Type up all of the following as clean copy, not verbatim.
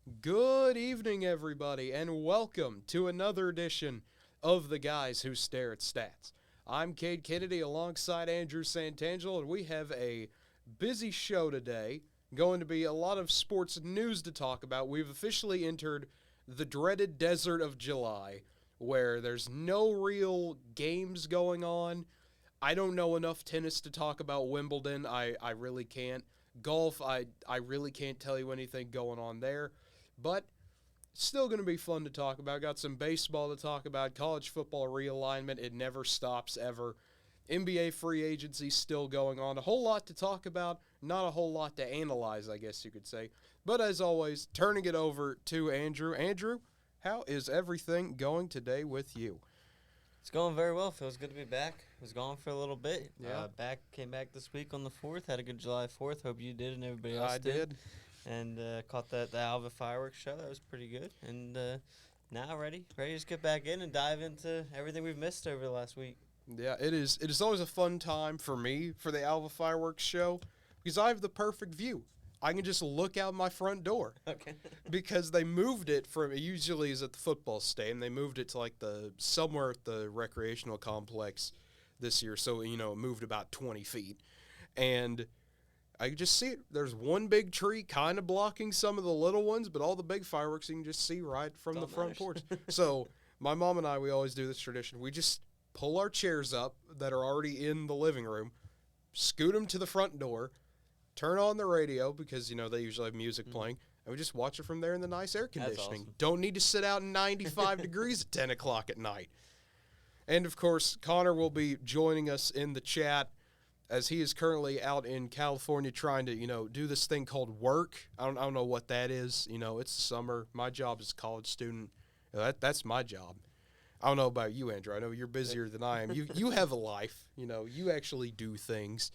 Good evening, everybody, and welcome to another edition of The Guys Who Stare at Stats. I'm Cade Kennedy alongside Andrew Santangelo, and we have a busy show today. Going to be a lot of sports news to talk about. We've officially entered the dreaded desert of July, where there's no real games going on. I don't know enough tennis to talk about Wimbledon. I really can't. Golf, I really can't tell you anything going on there. But still going to be fun to talk about. Got some baseball to talk about. College football realignment. It never stops ever. NBA free agency still going on. A whole lot to talk about. Not a whole lot to analyze, I guess you could say. But as always, turning it over to Andrew. Andrew, how is everything going today with you? It's going very well. Feels good to be back. Was gone for a little bit. Yeah. Came back this week on the 4th. Had a good July 4th. Hope you did and everybody else I did. And caught the Alva fireworks show. That was pretty good. And now ready to just get back in and dive into everything we've missed over the last week. Yeah, it is. It is always a fun time for me for the Alva fireworks show because I have the perfect view. I can just look out my front door. Okay. Because they moved it from, it usually is at the football stadium. They moved it to like somewhere at the recreational complex this year. So, it moved about 20 feet. And I can just see it. There's one big tree kind of blocking some of the little ones, but all the big fireworks you can just see right from the front porch. So my mom and I, we always do this tradition. We just pull our chairs up that are already in the living room, scoot them to the front door, turn on the radio because, they usually have music playing, and we just watch it from there in the nice air conditioning. Awesome. Don't need to sit out in 95 degrees at 10 o'clock at night. And, of course, Connor will be joining us in the chat as he is currently out in California trying to, do this thing called work. I don't know what that is. It's summer. My job is a college student. That's my job. I don't know about you, Andrew. I know you're busier than I am. You have a life. You actually do things.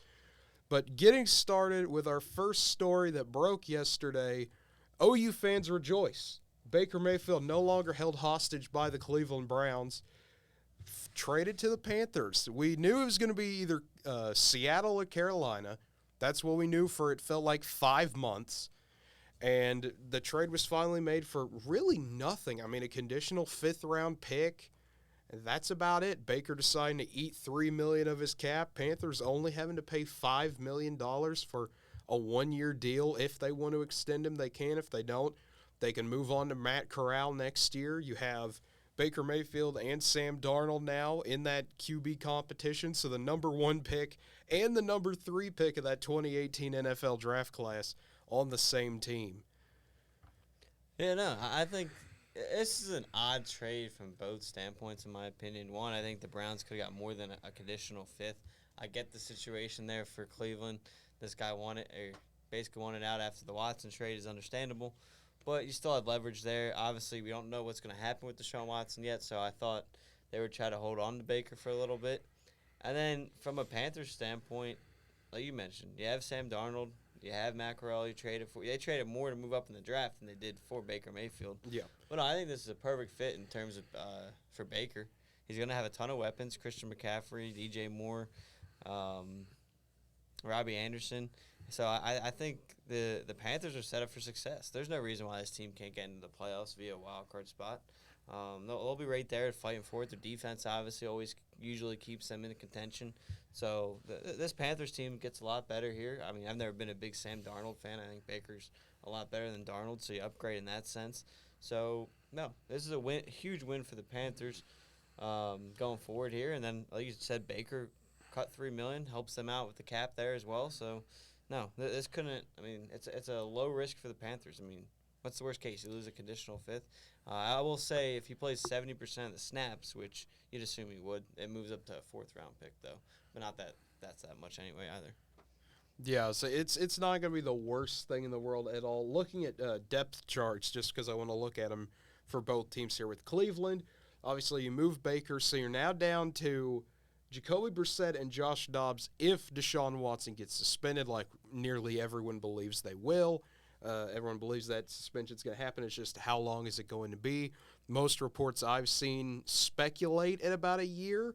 But getting started with our first story that broke yesterday, OU fans rejoice. Baker Mayfield no longer held hostage by the Cleveland Browns, traded to the Panthers. We knew it was going to be either Seattle or Carolina. That's what we knew for, it felt like, 5 months. And the trade was finally made for really nothing. I mean, a conditional 5th-round pick. That's about it. Baker deciding to eat $3 million of his cap. Panthers only having to pay $5 million for a 1-year deal. If they want to extend him, they can. If they don't, they can move on to Matt Corral next year. You have Baker Mayfield and Sam Darnold now in that QB competition. So the number 1 pick and the number 3 pick of that 2018 NFL draft class on the same team. Yeah, no, I think this is an odd trade from both standpoints, in my opinion. One, I think the Browns could have got more than a conditional 5th. I get the situation there for Cleveland. This guy basically wanted out after the Watson trade is understandable. But you still have leverage there. Obviously, we don't know what's going to happen with Deshaun Watson yet, so I thought they would try to hold on to Baker for a little bit. And then from a Panthers standpoint, like you mentioned, you have Sam Darnold. You have Matt Corral. They traded more to move up in the draft than they did for Baker Mayfield. Yeah. But no, I think this is a perfect fit in terms of for Baker. He's going to have a ton of weapons: Christian McCaffrey, DJ Moore, Robbie Anderson. So I think the Panthers are set up for success. There's no reason why this team can't get into the playoffs via a wild card spot. They'll be right there fighting for it. Their defense obviously usually keeps them in contention. So this Panthers team gets a lot better here. I mean, I've never been a big Sam Darnold fan. I think Baker's a lot better than Darnold, so you upgrade in that sense. So, no, this is a huge win for the Panthers going forward here. And then, like you said, Baker cut $3 million, helps them out with the cap there as well. So, no, this couldn't – I mean, it's a low risk for the Panthers. I mean, what's the worst case? You lose a conditional 5th. I will say if he plays 70% of the snaps, which you'd assume he would, it moves up to a 4th-round pick, though. But not that's that much anyway either. Yeah, so it's not going to be the worst thing in the world at all. Looking at depth charts, just because I want to look at them for both teams here. With Cleveland, obviously you move Baker, so you're now down to Jacoby Brissett and Josh Dobbs if Deshaun Watson gets suspended, like nearly everyone believes they will. Everyone believes that suspension's going to happen. It's just how long is it going to be? Most reports I've seen speculate at about a year.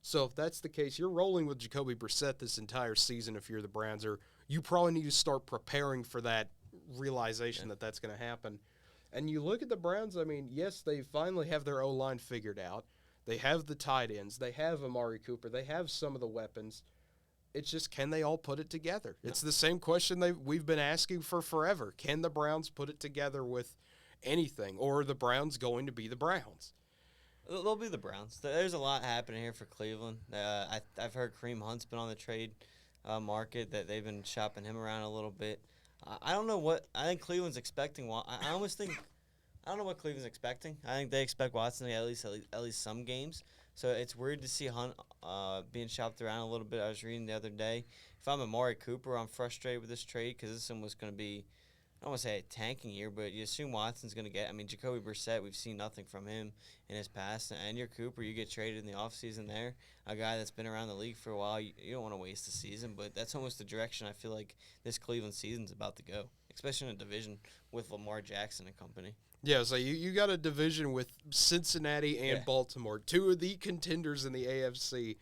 So if that's the case, you're rolling with Jacoby Brissett this entire season if you're the Browns, or you probably need to start preparing for that realization that that's going to happen. And you look at the Browns, I mean, yes, they finally have their O-line figured out. They have the tight ends. They have Amari Cooper. They have some of the weapons. It's just, can they all put it together? No. It's the same question we've been asking for forever. Can the Browns put it together with anything, or are the Browns going to be the Browns? They'll be the Browns. There's a lot happening here for Cleveland. I've heard Kareem Hunt's been on the trade market, that they've been shopping him around a little bit. I don't know what – I think Cleveland's expecting – I almost think – I don't know what Cleveland's expecting. I think they expect Watson to get at least some games. So it's weird to see Hunt being shopped around a little bit. I was reading the other day. If I'm Amari Cooper, I'm frustrated with this trade because this one was going to be – I don't want to say a tanking year, but you assume Watson's going to get – I mean, Jacoby Brissett, we've seen nothing from him in his past. And your Cooper, you get traded in the offseason there, a guy that's been around the league for a while. You don't want to waste the season, but that's almost the direction I feel like this Cleveland season's about to go, especially in a division with Lamar Jackson and company. Yeah, so you got a division with Cincinnati and Baltimore, two of the contenders in the AFC,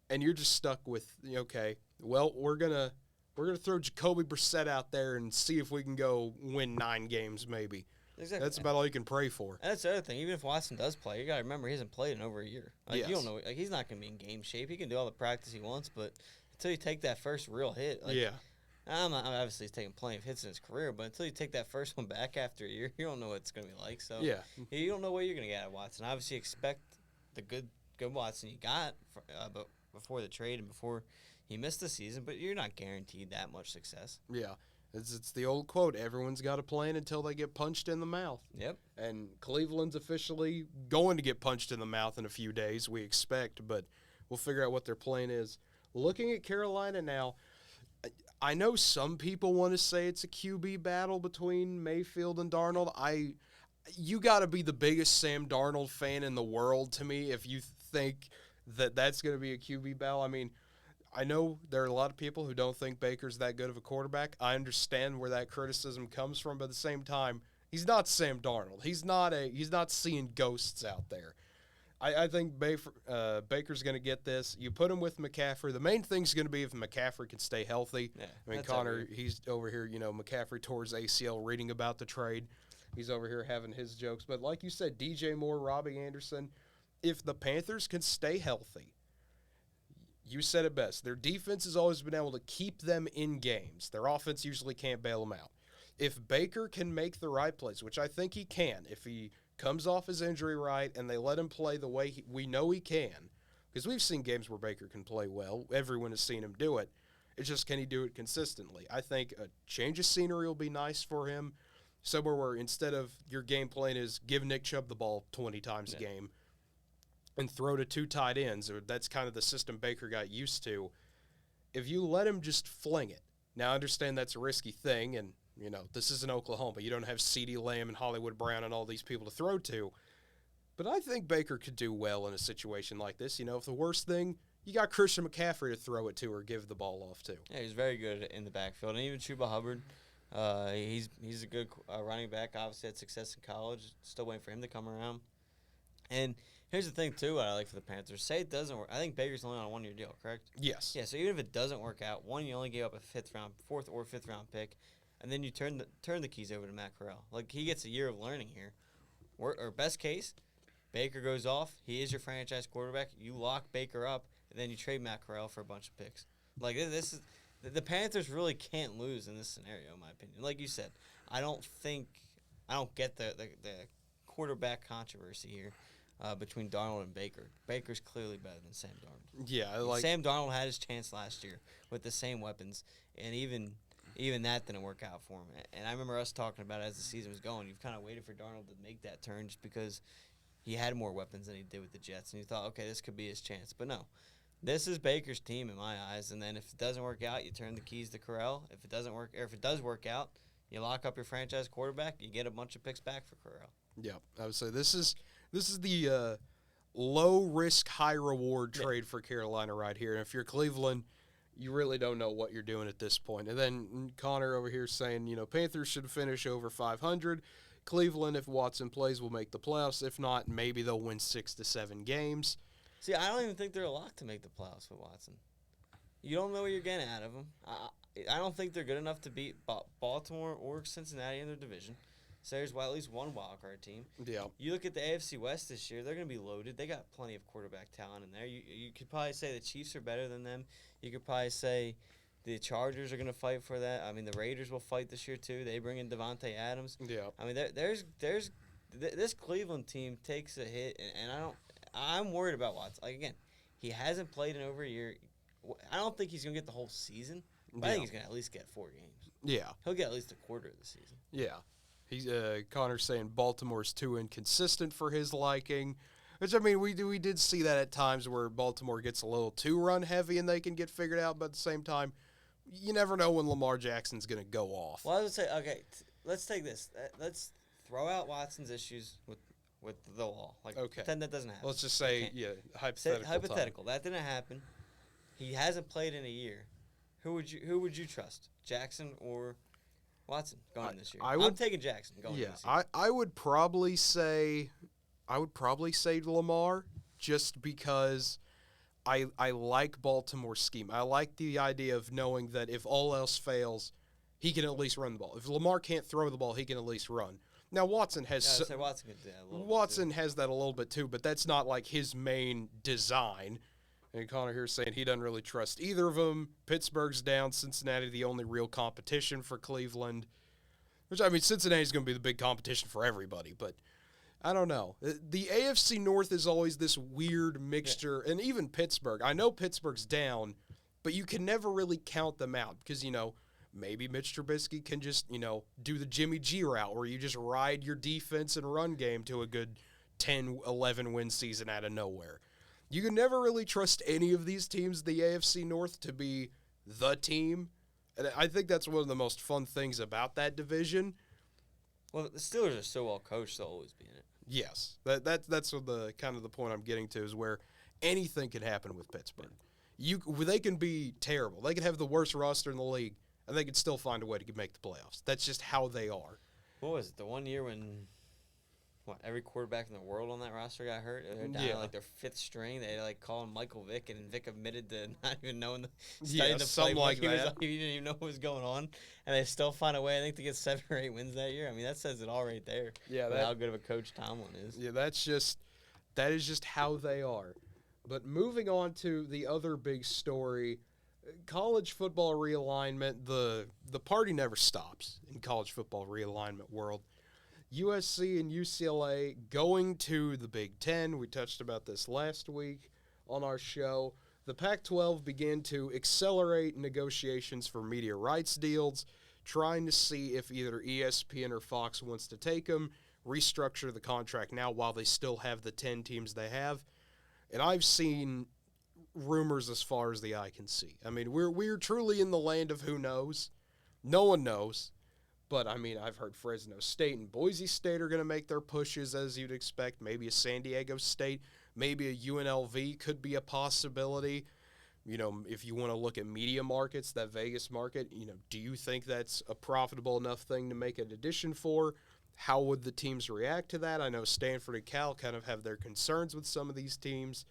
and you're just stuck with, okay, well, we're gonna throw Jacoby Brissett out there and see if we can go win 9 games maybe. Exactly. That's about all you can pray for. And that's the other thing. Even if Watson does play, you got to remember he hasn't played in over a year. Like, yes. You don't know. Like, he's not going to be in game shape. He can do all the practice he wants, but until you take that first real hit, obviously he's taken plenty of hits in his career, but until you take that first one back after a year, you don't know what it's going to be like. So you don't know what you're going to get out of Watson. Obviously, expect the good Watson you got but before the trade and before he missed the season, but you're not guaranteed that much success. Yeah. It's the old quote, everyone's got a plan until they get punched in the mouth. Yep. And Cleveland's officially going to get punched in the mouth in a few days, we expect, but we'll figure out what their plan is. Looking at Carolina now, I know some people want to say it's a QB battle between Mayfield and Darnold. You got to be the biggest Sam Darnold fan in the world to me if you think that that's going to be a QB battle. I mean, I know there are a lot of people who don't think Baker's that good of a quarterback. I understand where that criticism comes from, but at the same time, he's not Sam Darnold. He's not seeing ghosts out there. I think Baker's going to get this. You put him with McCaffrey. The main thing's going to be if McCaffrey can stay healthy. Yeah, I mean, Connor, he's over here, McCaffrey tore his ACL reading about the trade. He's over here having his jokes. But like you said, DJ Moore, Robbie Anderson, if the Panthers can stay healthy, you said it best. Their defense has always been able to keep them in games. Their offense usually can't bail them out. If Baker can make the right plays, which I think he can, if he comes off his injury right and they let him play the way we know he can, because we've seen games where Baker can play well. Everyone has seen him do it. It's just, can he do it consistently? I think a change of scenery will be nice for him, somewhere where instead of your game plan is give Nick Chubb the ball 20 times a game, and throw to 2 tight ends, or that's kind of the system Baker got used to. If you let him just fling it, now I understand that's a risky thing, and this isn't Oklahoma. You don't have CeeDee Lamb and Hollywood Brown and all these people to throw to. But I think Baker could do well in a situation like this. If the worst thing, you got Christian McCaffrey to throw it to or give the ball off to. Yeah, he's very good in the backfield. And even Chuba Hubbard, he's a good running back. Obviously had success in college. Still waiting for him to come around. And here's the thing, too, what I like for the Panthers. Say it doesn't work. I think Baker's only on a 1-year deal, correct? Yes. Yeah, so even if it doesn't work out, you only gave up a 4th or 5th round pick, and then you turn the keys over to Matt Corral. Like, he gets a year of learning here. Or best case, Baker goes off. He is your franchise quarterback. You lock Baker up, and then you trade Matt Corral for a bunch of picks. Like, this is the Panthers really can't lose in this scenario, in my opinion. Like you said, I don't get the quarterback controversy here. Between Darnold and Baker. Baker's clearly better than Sam Darnold. Yeah, Sam Darnold had his chance last year with the same weapons, and even that didn't work out for him. And I remember us talking about it as the season was going. You've kind of waited for Darnold to make that turn just because he had more weapons than he did with the Jets, and you thought, okay, this could be his chance. But no, this is Baker's team in my eyes. And then if it doesn't work out, you turn the keys to Corral. If it doesn't work, or if it does work out, you lock up your franchise quarterback. You get a bunch of picks back for Corral. Yeah, I would say this is the low-risk, high-reward trade for Carolina right here. And if you're Cleveland, you really don't know what you're doing at this point. And then Connor over here saying, Panthers should finish over 500. Cleveland, if Watson plays, will make the playoffs. If not, maybe they'll win 6 to 7 games. See, I don't even think they're a lock to make the playoffs with Watson. You don't know what you're getting out of them. I don't think they're good enough to beat Baltimore or Cincinnati in their division. So there's at least one wild card team. Yeah. You look at the AFC West this year; they're going to be loaded. They got plenty of quarterback talent in there. You could probably say the Chiefs are better than them. You could probably say the Chargers are going to fight for that. I mean, the Raiders will fight this year too. They bring in Devontae Adams. Yeah. I mean, this Cleveland team takes a hit, and I'm worried about Watson. Like again, he hasn't played in over a year. I don't think he's going to get the whole season, but I think he's going to at least get 4 games. Yeah. He'll get at least a quarter of the season. Yeah. He's Connor's saying Baltimore's too inconsistent for his liking. Which, I mean, we did see that at times where Baltimore gets a little too run heavy and they can get figured out, but at the same time, you never know when Lamar Jackson's going to go off. Well, I would say, okay, let's take this. Let's throw out Watson's issues with the law. Like, okay. Pretend that doesn't happen. Let's just say, hypothetical. Hypothetical. That didn't happen. He hasn't played in a year. Who would you trust, Jackson or Watson going this year? I'm taking Jackson going this year. I would probably say Lamar just because I like Baltimore's scheme. I like the idea of knowing that if all else fails, he can at least run the ball. If Lamar can't throw the ball, he can at least run. Now Watson has Watson has that a little bit too, but that's not like his main design. And Connor here is saying he doesn't really trust either of them. Pittsburgh's down. Cincinnati, the only real competition for Cleveland. Which, I mean, Cincinnati's going to be the big competition for everybody, but I don't know. The AFC North is always this weird mixture, and even Pittsburgh. I know Pittsburgh's down, but you can never really count them out because, maybe Mitch Trubisky can just, do the Jimmy G route where you just ride your defense and run game to a good 10, 11 win season out of nowhere. You can never really trust any of these teams, the AFC North, to be the team. And I think that's one of the most fun things about that division. Well, the Steelers are so well coached; they'll always be in it. Yes, that's what the kind of the point I'm getting to is where anything can happen with Pittsburgh. They can be terrible. They can have the worst roster in the league, and they can still find a way to make the playoffs. That's just how they are. What was it? The one year when every quarterback in the world on that roster got hurt? They're down to their 5th string. They called Michael Vick, and Vick admitted to not even knowing the something like that. He didn't even know what was going on, and they still find a way, I think, to get 7 or 8 wins that year. I mean, that says it all right there. Yeah, how good of a coach Tomlin is. Yeah, that is just how they are. But moving on to the other big story, college football realignment. The party never stops in college football realignment world. USC and UCLA going to the Big Ten. We touched about this last week on our show. The Pac-12 began to accelerate negotiations for media rights deals, trying to see if either ESPN or Fox wants to take them, restructure the contract now while they still have the 10 teams they have. And I've seen rumors as far as the eye can see. I mean, we're truly in the land of who knows. No one knows. But, I mean, I've heard Fresno State and Boise State are going to make their pushes, as you'd expect. Maybe a San Diego State, maybe a UNLV could be a possibility. If you want to look at media markets, that Vegas market, do you think that's a profitable enough thing to make an addition for? How would the teams react to that? I know Stanford and Cal kind of have their concerns with some of these teams.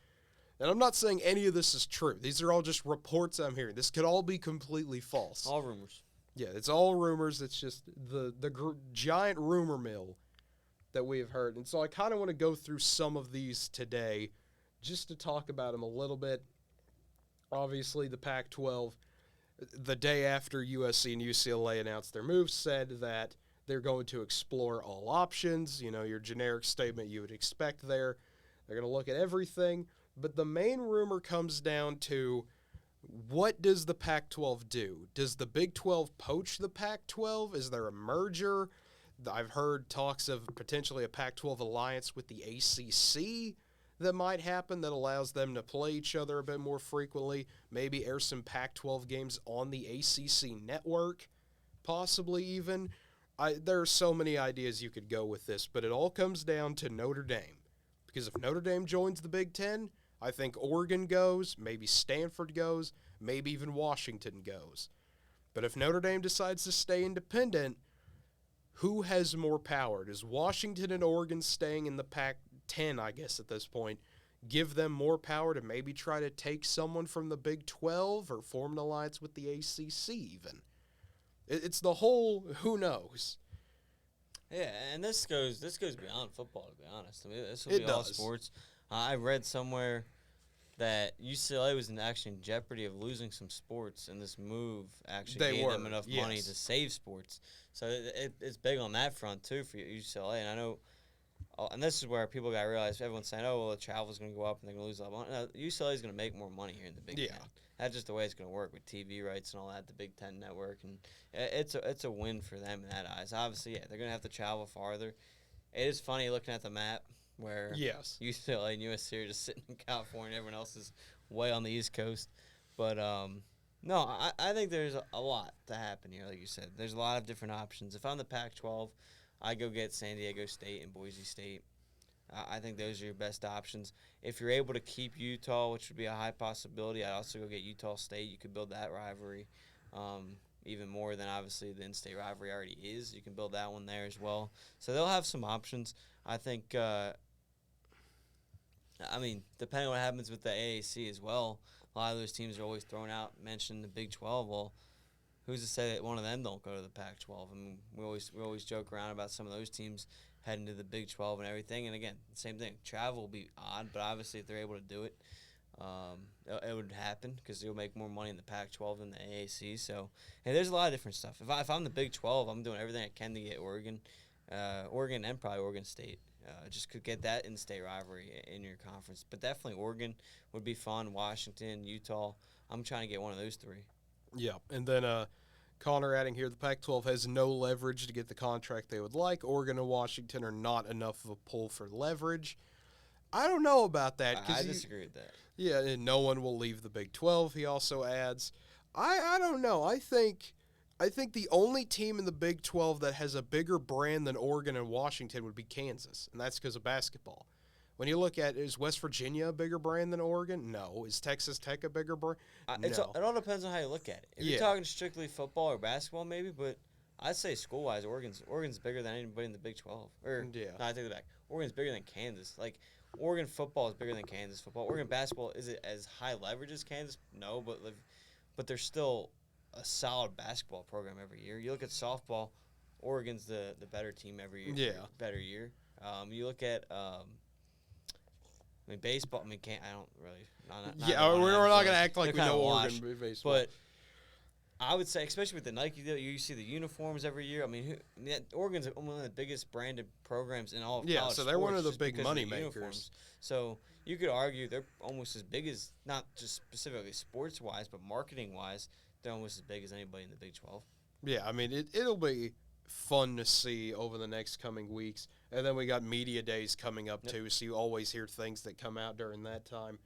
And I'm not saying any of this is true. These are all just reports I'm hearing. This could all be completely false. All rumors. Yeah, it's all rumors. It's just the giant rumor mill that we have heard. And so I kind of want to go through some of these today just to talk about them a little bit. Obviously, the Pac-12, the day after USC and UCLA announced their moves, said that they're going to explore all options. Your generic statement you would expect there. They're going to look at everything. But the main rumor comes down to, what does the Pac-12 do? Does the Big 12 poach the Pac-12? Is there a merger? I've heard talks of potentially a Pac-12 alliance with the ACC that might happen that allows them to play each other a bit more frequently, maybe air some Pac-12 games on the ACC network, possibly even. There are so many ideas you could go with this, but it all comes down to Notre Dame. Because if Notre Dame joins the Big Ten, I think Oregon goes, maybe Stanford goes, maybe even Washington goes. But if Notre Dame decides to stay independent, who has more power? Does Washington and Oregon staying in the Pac-10, I guess at this point, give them more power to maybe try to take someone from the Big 12 or form an alliance with the ACC even? It's the whole who knows. Yeah, and this goes beyond football, to be honest. I mean, this will be all sports. I read somewhere that UCLA was actually in jeopardy of losing some sports, and this move actually gave them enough money to save sports. So it's big on that front, too, for UCLA. And I know, and this is where people got to realize, everyone's saying, oh, well, the travel's going to go up and they're going to lose a lot of money. No, UCLA is going to make more money here in the Big Ten. That's just the way it's going to work with TV rights and all that, the Big Ten network. And it's a win for them in that eyes. Obviously, yeah, they're going to have to travel farther. It is funny looking at the map where UCLA and USC are just sitting in California. Everyone else is way on the East Coast. But, no, I think there's a lot to happen here, like you said. There's a lot of different options. If I'm the Pac-12, I go get San Diego State and Boise State. I think those are your best options. If you're able to keep Utah, which would be a high possibility, I'd also go get Utah State. You could build that rivalry even more than obviously the in-state rivalry already is. You can build that one there as well. So they'll have some options. I think, depending on what happens with the AAC as well, a lot of those teams are always thrown out, mentioned the Big 12. Well, who's to say that one of them don't go to the Pac-12? I mean, we always joke around about some of those teams heading to the Big 12 and everything. And, again, same thing. Travel will be odd, but obviously if they're able to do it, it would happen because they'll make more money in the Pac-12 than the AAC. So, hey, there's a lot of different stuff. If I'm the Big 12, I'm doing everything I can to get Oregon and probably Oregon State. Just could get that in-state rivalry in your conference. But definitely Oregon would be fun, Washington, Utah. I'm trying to get one of those three. Yeah, and then Connor adding here, the Pac-12 has no leverage to get the contract they would like. Oregon and Washington are not enough of a pull for leverage. I don't know about that. I disagree with that. Yeah, and no one will leave the Big 12, he also adds. I don't know. I think the only team in the Big 12 that has a bigger brand than Oregon and Washington would be Kansas, and that's because of basketball. When you look at, is West Virginia a bigger brand than Oregon? No. Is Texas Tech a bigger brand? No. It all depends on how you look at it. If you're talking strictly football or basketball, maybe, but I'd say school-wise, Oregon's bigger than anybody in the Big 12. No, I take it back. Oregon's bigger than Kansas. Like, Oregon football is bigger than Kansas football. Oregon basketball, is it as high leverage as Kansas? No, but there's still a solid basketball program every year. You look at softball, Oregon's the better team every year. Yeah. Better year. You look at baseball. I don't really. We're not going to act like we know Oregon baseball. But I would say, especially with the Nike deal, you see the uniforms every year. I mean, Oregon's one of the biggest branded programs in all of college so they're sports one of the just big because money of the makers. uniforms. So you could argue they're almost as big as, not just specifically sports-wise, but marketing-wise, they're almost as big as anybody in the Big 12. Yeah, I mean, it'll be fun to see over the next coming weeks. And then we got media days coming up, too, so you always hear things that come out during that time.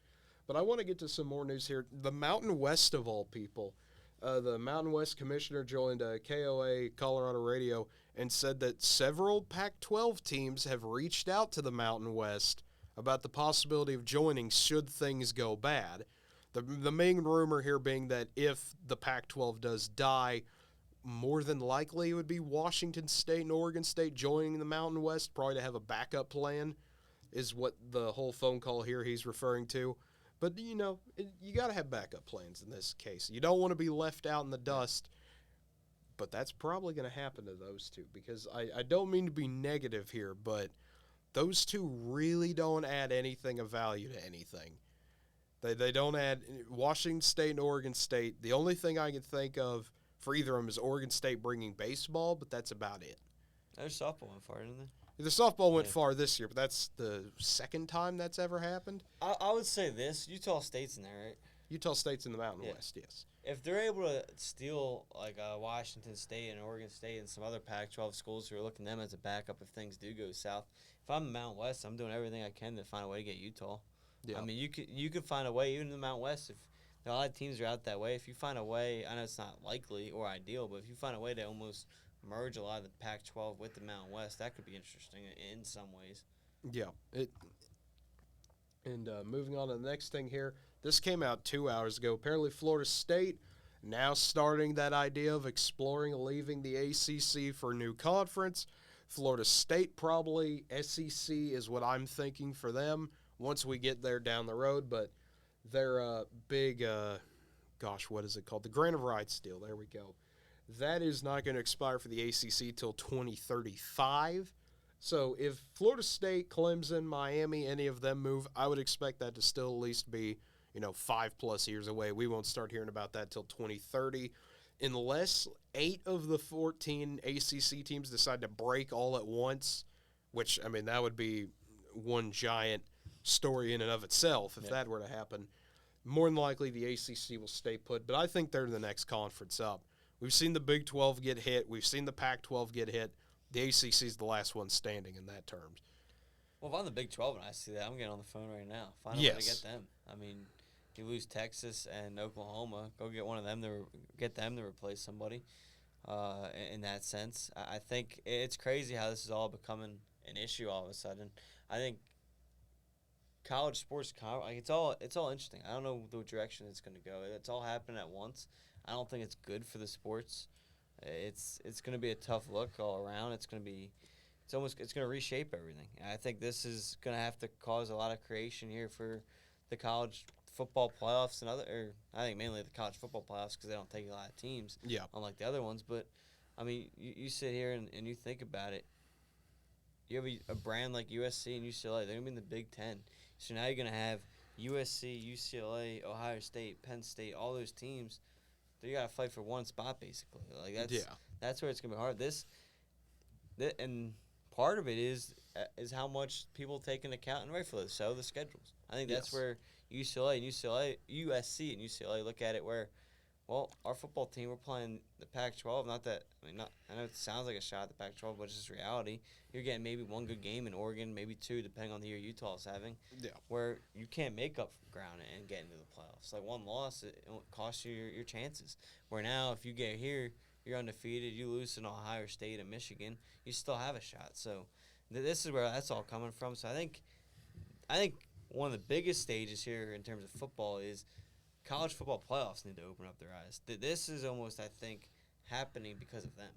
But I want to get to some more news here. The Mountain West, of all people, the Mountain West commissioner joined KOA, Colorado Radio, and said that several Pac-12 teams have reached out to the Mountain West about the possibility of joining should things go bad. The main rumor here being that if the Pac-12 does die, more than likely it would be Washington State and Oregon State joining the Mountain West, probably to have a backup plan, is what the whole phone call here he's referring to. But, you got to have backup plans in this case. You don't want to be left out in the dust, but that's probably going to happen to those two because I don't mean to be negative here, but those two really don't add anything of value to anything. They don't add Washington State and Oregon State. The only thing I can think of for either of them is Oregon State bringing baseball, but that's about it. Their softball went far, didn't they? The softball went far this year, but that's the second time that's ever happened. I would say this. Utah State's in there, right? Utah State's in the Mountain West, yes. If they're able to steal like Washington State and Oregon State and some other Pac-12 schools who are looking at them as a backup if things do go south, if I'm the Mountain West, I'm doing everything I can to find a way to get Utah. Yeah. I mean, you could find a way, even in the Mountain West, if a lot of teams are out that way. If you find a way, I know it's not likely or ideal, but if you find a way to almost merge a lot of the Pac-12 with the Mountain West, that could be interesting in some ways. Yeah. Moving on to the next thing here, this came out 2 hours ago. Apparently Florida State now starting that idea of exploring leaving the ACC for a new conference. Florida State probably, SEC is what I'm thinking for them once we get there down the road, but their big, what is it called? The grant of rights deal, there we go. that is not going to expire for the ACC till 2035. So if Florida State, Clemson, Miami, any of them move, I would expect that to still at least be, 5+ years away. We won't start hearing about that till 2030, unless 8 of the 14 ACC teams decide to break all at once, which, that would be one giant story in and of itself if that were to happen. More than likely, the ACC will stay put, but I think they're the next conference up. We've seen the Big 12 get hit. We've seen the Pac-12 get hit. The ACC is the last one standing in that terms. Well, if I'm the Big 12 and I see that, I'm getting on the phone right now. Find a way to get them. You lose Texas and Oklahoma, go get one of them to replace somebody. In that sense, I think it's crazy how this is all becoming an issue all of a sudden. I think college sports, it's all interesting. I don't know the direction it's going to go. It's all happening at once. I don't think it's good for the sports. It's going to be a tough look all around. It's going to reshape everything. I think this is going to have to cause a lot of creation here for the college football playoffs I think mainly the college football playoffs because they don't take a lot of teams, unlike the other ones. But you sit here and you think about it. You have a brand like USC and UCLA. They're going to be in the Big Ten. So now you're going to have USC, UCLA, Ohio State, Penn State, all those teams. You got to fight for one spot, basically. That's where it's going to be hard. And part of it is how much people take into account, and rightfully so, the schedules. I think that's where USC and UCLA look at it where, well, our football team, we're playing the Pac-12. I know it sounds like a shot at the Pac-12, but it's just reality. You're getting maybe one good game in Oregon, maybe 2, depending on the year Utah is having, where you can't make up ground and get into the playoffs. Like one loss, it costs you your chances. Where now, if you get here, you're undefeated, you lose to Ohio State and Michigan, you still have a shot. So this is where that's all coming from. So I think one of the biggest stages here in terms of football is college football playoffs need to open up their eyes. This is almost, I think, happening because of them.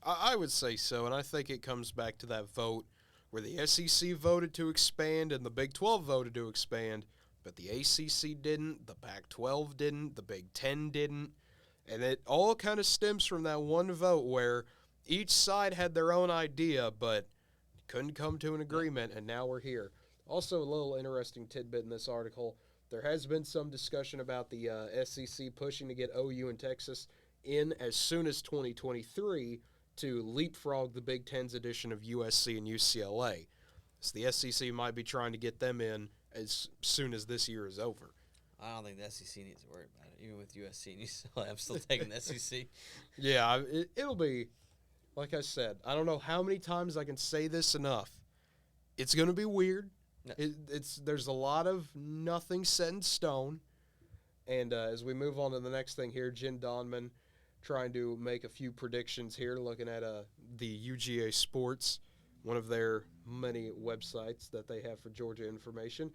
I would say so, and I think it comes back to that vote where the SEC voted to expand and the Big 12 voted to expand, but the ACC didn't, the Pac-12 didn't, the Big 10 didn't, and it all kind of stems from that one vote where each side had their own idea but couldn't come to an agreement, and now we're here. Also, a little interesting tidbit in this article, there has been some discussion about the SEC pushing to get OU and Texas in as soon as 2023 to leapfrog the Big Ten's edition of USC and UCLA. So the SEC might be trying to get them in as soon as this year is over. I don't think the SEC needs to worry about it. Even with USC and UCLA, I'm still taking the SEC. Yeah, it'll be, like I said, I don't know how many times I can say this enough. It's going to be weird. No. There's a lot of nothing set in stone. And as we move on to the next thing here, Jen Donman trying to make a few predictions here, looking at the UGA Sports, one of their many websites that they have for Georgia information.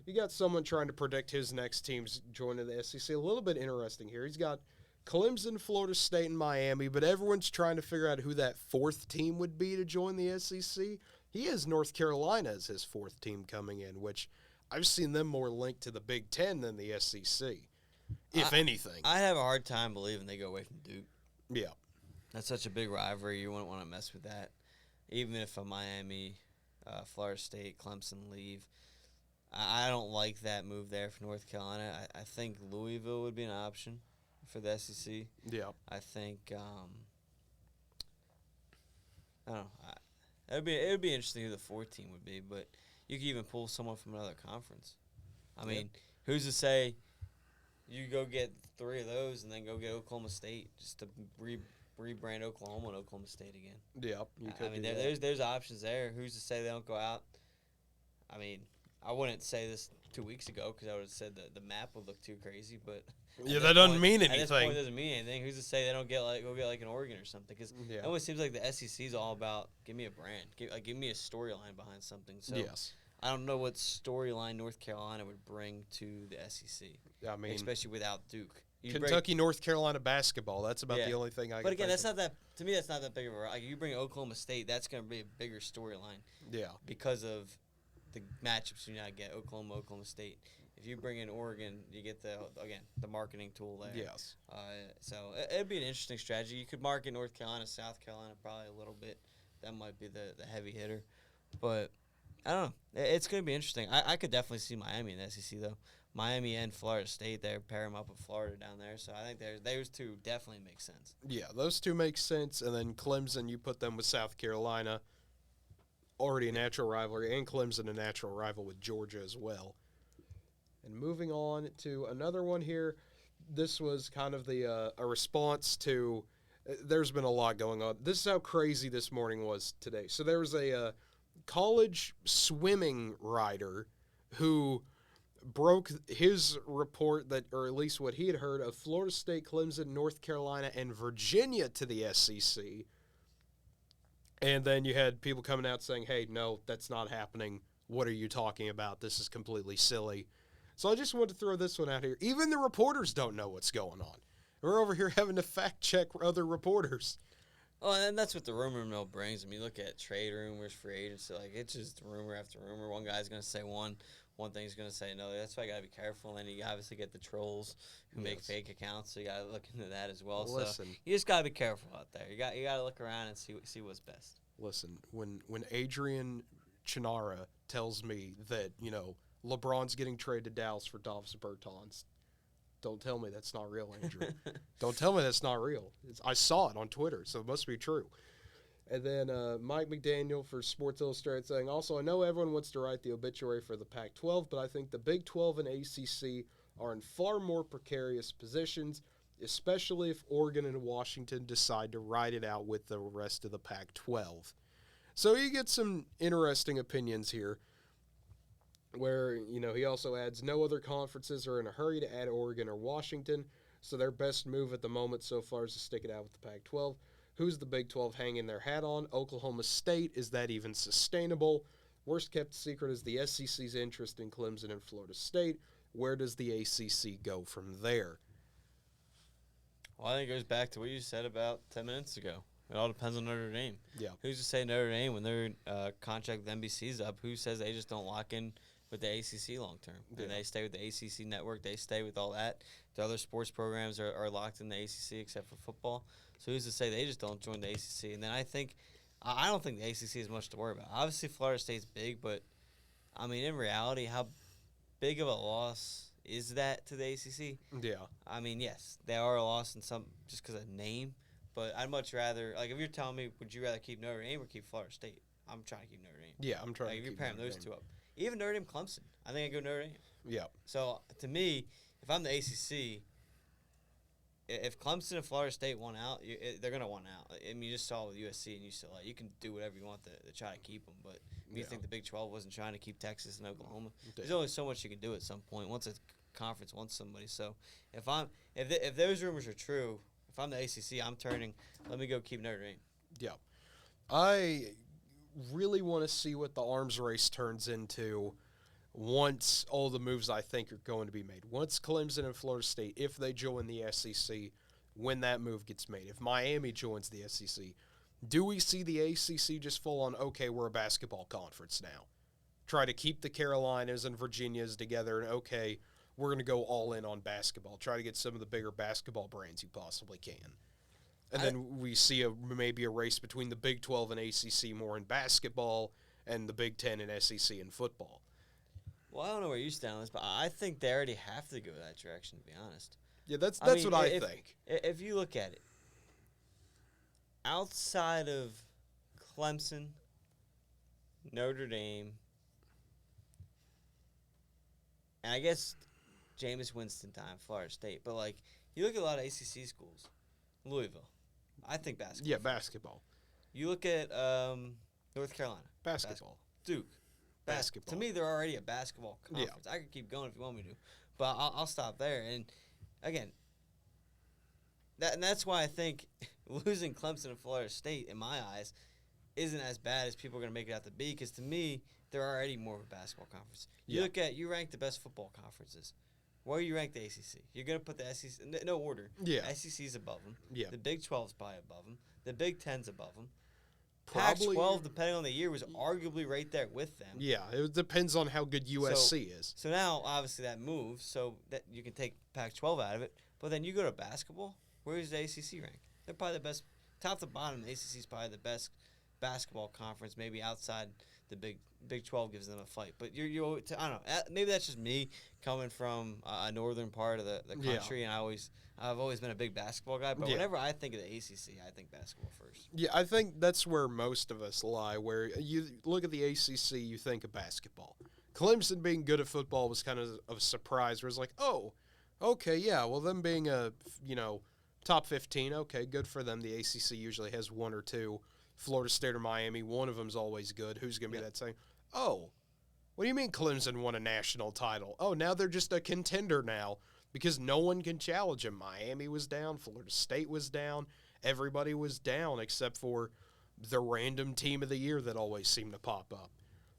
You got someone trying to predict his next teams joining the SEC. A little bit interesting here. He's got Clemson, Florida State, and Miami, but everyone's trying to figure out who that fourth team would be to join the SEC. He has North Carolina as his fourth team coming in, which I've seen them more linked to the Big Ten than the SEC, if anything. I have a hard time believing they go away from Duke. Yeah. That's such a big rivalry. You wouldn't want to mess with that. Even if a Miami, Florida State, Clemson leave. I don't like that move there for North Carolina. I think Louisville would be an option for the SEC. Yeah. I think I don't know. It would be interesting who the fourth team would be, but you could even pull someone from another conference. I mean, who's to say you go get 3 of those and then go get Oklahoma State just to rebrand Oklahoma and Oklahoma State again? Yeah, you could. I mean, there's options there. Who's to say they don't go out? I mean, I wouldn't say this 2 weeks ago because I would have said that the map would look too crazy, but that doesn't mean anything. At this point, it doesn't mean anything. Who's to say they don't go get an Oregon or something? Because it always seems like the SEC is all about give me a brand, give me a storyline behind something. So I don't know what storyline North Carolina would bring to the SEC. I mean, especially without Duke. Kentucky, North Carolina basketball. That's about the only thing I. But again, that's not that. To me, that's not that big of a. Like, you bring Oklahoma State, that's going to be a bigger storyline. Yeah. Because of the matchups you now get Oklahoma State. If you bring in Oregon, you get the marketing tool there. Yes. So it'd be an interesting strategy. You could market North Carolina, South Carolina probably a little bit. That might be the heavy hitter. But I don't know. It's going to be interesting. I could definitely see Miami in the SEC, though. Miami and Florida State, they pair them up with Florida down there. So I think those two definitely make sense. Yeah, those two make sense. And then Clemson, you put them with South Carolina, already a natural rivalry, and Clemson a natural rival with Georgia as well. And moving on to another one here, this was kind of a response to there's been a lot going on. This is how crazy this morning was today. So there was a college swimming rider who broke his report that, or at least what he had heard, of Florida State, Clemson, North Carolina, and Virginia to the SEC. And then you had people coming out saying, hey, no, that's not happening. What are you talking about? This is completely silly. So I just wanted to throw this one out here. Even the reporters don't know what's going on. We're over here having to fact-check other reporters. Oh, and that's what the rumor mill brings. I mean, look at trade rumors, free agency. Like, it's just rumor after rumor. One guy's going to say one thing's going to say another. That's why you got to be careful. And you obviously get the trolls who make fake accounts, so you got to look into that as well. Listen, so you just got to be careful out there. You got to look around and see what's best. Listen, when Adrian Chinara tells me that, LeBron's getting traded to Dallas for Davis Bertans, don't tell me that's not real, Andrew. Don't tell me that's not real. I saw it on Twitter, so it must be true. And then Mike McDaniel for Sports Illustrated saying, also, I know everyone wants to write the obituary for the Pac-12, but I think the Big 12 and ACC are in far more precarious positions, especially if Oregon and Washington decide to ride it out with the rest of the Pac-12. So you get some interesting opinions here, where, he also adds, no other conferences are in a hurry to add Oregon or Washington, so their best move at the moment so far is to stick it out with the Pac-12. Who's the Big 12 hanging their hat on? Oklahoma State. Is that even sustainable? Worst kept secret is the SEC's interest in Clemson and Florida State. Where does the ACC go from there? Well, I think it goes back to what you said about 10 minutes ago. It all depends on Notre Dame. Yeah. Who's to say Notre Dame, when their contract with NBC's up, who says they just don't lock in with the ACC long term? Yeah. And they stay with the ACC network. They stay with all that. The other sports programs are locked in the ACC except for football. So who's to say they just don't join the ACC? And then I don't think the ACC is much to worry about. Obviously, Florida State's big, but, I mean, in reality, how big of a loss is that to the ACC? Yeah. I mean, yes, they are a loss in some just because of name, but I'd much rather, like, if you're telling me, would you rather keep Notre Dame or keep Florida State? I'm trying to keep Notre Dame. Yeah, I'm trying to keep keep if you're pairing those two up. Even Notre Dame, Clemson. I think I'd go Notre Dame. Yeah. So, to me, if I'm the ACC, if Clemson and Florida State want out, they're going to want out. I mean, you just saw with USC and UCLA. You can do whatever you want to try to keep them, but you think the Big 12 wasn't trying to keep Texas and Oklahoma? There's only so much you can do at some point once a conference wants somebody. So, if those rumors are true, if I'm the ACC, I'm turning. Let me go keep Notre Dame. Yeah. I really want to see what the arms race turns into once all the moves I think are going to be made. Once Clemson and Florida State, if they join the SEC, when that move gets made. If Miami joins the SEC, do we see the ACC just full on, okay, we're a basketball conference now? Try to keep the Carolinas and Virginias together, and okay, we're going to go all in on basketball. Try to get some of the bigger basketball brands you possibly can. And then we see maybe a race between the Big 12 and ACC more in basketball and the Big 10 and SEC in football. Well, I don't know where you stand on this, but I think they already have to go that direction, to be honest. Yeah, that's what I think. If you look at it, outside of Clemson, Notre Dame, and I guess Jameis Winston time, Florida State, but, like, you look at a lot of ACC schools, Louisville. I think basketball. Yeah, basketball. You look at North Carolina. Basketball. Duke. Basketball. To me, they're already a basketball conference. I could keep going if you want me to, but I'll stop there. And, again, that's why I think losing Clemson and Florida State, in my eyes, isn't as bad as people are going to make it out to be, because to me, they're already more of a basketball conference. You rank the best football conferences. Where do you rank the ACC? You're going to put the SEC – no order. Yeah. SEC's above them. Yeah. The Big 12's probably above them. The Big 10's above them. Probably. Pac-12, depending on the year, was arguably right there with them. Yeah, it depends on how good USC is. So now, obviously, that moves so that you can take Pac-12 out of it. But then you go to basketball. Where's the ACC rank? They're probably the best, top to bottom. The ACC is probably the best basketball conference. Maybe outside the Big 12 gives them a fight. But I don't know. Maybe that's just me coming from a northern part of the country, and I've always been a big basketball guy. But whenever I think of the ACC, I think basketball first. Yeah, I think that's where most of us lie. Where you look at the ACC, you think of basketball. Clemson being good at football was kind of a surprise. Where it's like, oh, okay, yeah. Well, them being top 15, okay, good for them. The ACC usually has one or two. Florida State or Miami, one of them's always good. Who's going to be that saying? Oh, what do you mean Clemson won a national title? Oh, now they're just a contender now because no one can challenge them. Miami was down. Florida State was down. Everybody was down except for the random team of the year that always seemed to pop up.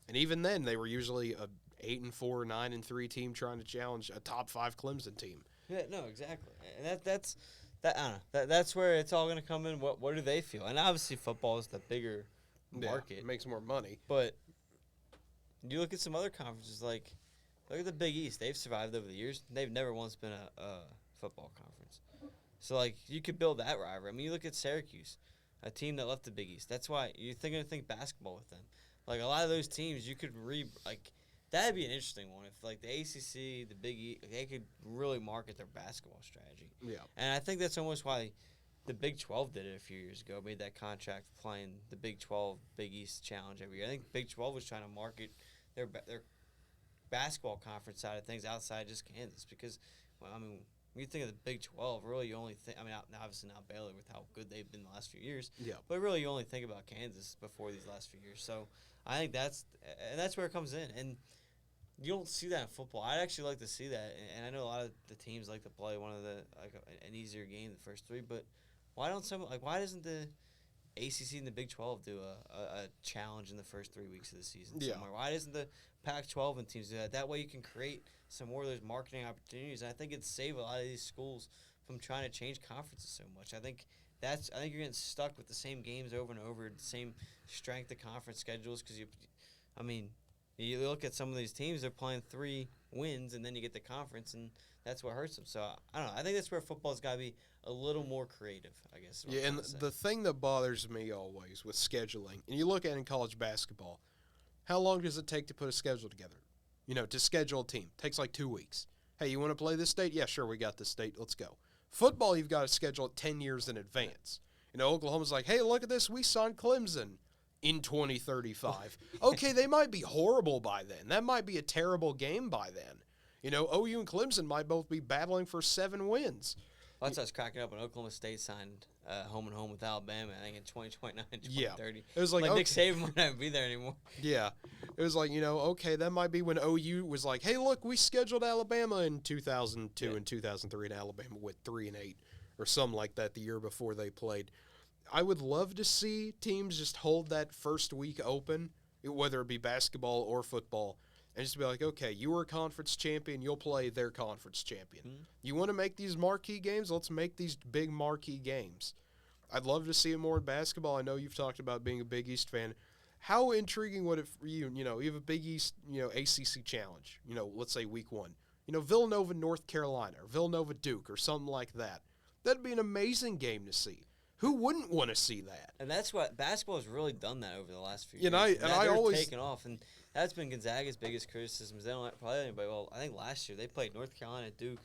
And even then, they were usually a 8-4, 9-3 team trying to challenge a top 5 Clemson team. Yeah, no, exactly. And that's I don't know. That's where it's all going to come in. What do they feel? And obviously, football is the bigger market. It makes more money. But you look at some other conferences, like look at the Big East. They've survived over the years. They've never once been a football conference. So, like, you could build that rivalry. I mean, you look at Syracuse, a team that left the Big East. That's why you're going to think basketball with them. Like, a lot of those teams, you could that'd be an interesting one. If, like, the ACC, the Big East, they could really market their basketball strategy. Yeah. And I think that's almost why the Big 12 did it a few years ago, made that contract playing the Big 12, Big East Challenge every year. I think Big 12 was trying to market their basketball conference side of things outside just Kansas because, well, I mean, when you think of the Big 12, really you only think, I mean, obviously now Baylor with how good they've been the last few years. Yeah. But really you only think about Kansas before these last few years. So I think that's where it comes in. And you don't see that in football. I'd actually like to see that. And I know a lot of the teams like to play one of the, an easier game the first three. But why doesn't the ACC and the Big 12 do a challenge in the first 3 weeks of the season somewhere? Why doesn't the Pac-12 and teams do that? That way you can create some more of those marketing opportunities. And I think it'd save a lot of these schools from trying to change conferences so much. I think you're getting stuck with the same games over and over, the same strength of conference schedules because you look at some of these teams, they're playing 3 wins, and then you get the conference, and that's what hurts them. So, I don't know. I think that's where football's got to be a little more creative, I guess. Yeah, and the thing that bothers me always with scheduling, and you look at it in college basketball, how long does it take to put a schedule together? To schedule a team. It takes like 2 weeks. Hey, you want to play this date? Yeah, sure, we got this date. Let's go. Football, you've got to schedule it 10 years in advance. Oklahoma's like, hey, look at this. We signed Clemson in 2035. Okay, they might be horrible by then. That might be a terrible game by then. OU and Clemson might both be battling for 7 wins. Well, that's why I was cracking up when Oklahoma State signed home and home with Alabama, I think in 2029, 2030. Yeah. It was like Nick Saban might not be there anymore. Yeah. It was like, okay, that might be when OU was like, hey, look, we scheduled Alabama in 2002 and 2003, and Alabama went 3-8 or something like that the year before they played. I would love to see teams just hold that first week open, whether it be basketball or football, and just be like, okay, you were a conference champion, you'll play their conference champion. Mm-hmm. You want to make these marquee games? Let's make these big marquee games. I'd love to see it more in basketball. I know you've talked about being a Big East fan. How intriguing would it for you, you have a Big East, ACC challenge, let's say week 1. Villanova, North Carolina, or Villanova, Duke, or something like that. That'd be an amazing game to see. Who wouldn't want to see that? And that's what basketball has really done that over the last few years. I always taken off, and that's been Gonzaga's biggest criticisms. They don't play anybody. Well, I think last year they played North Carolina, Duke,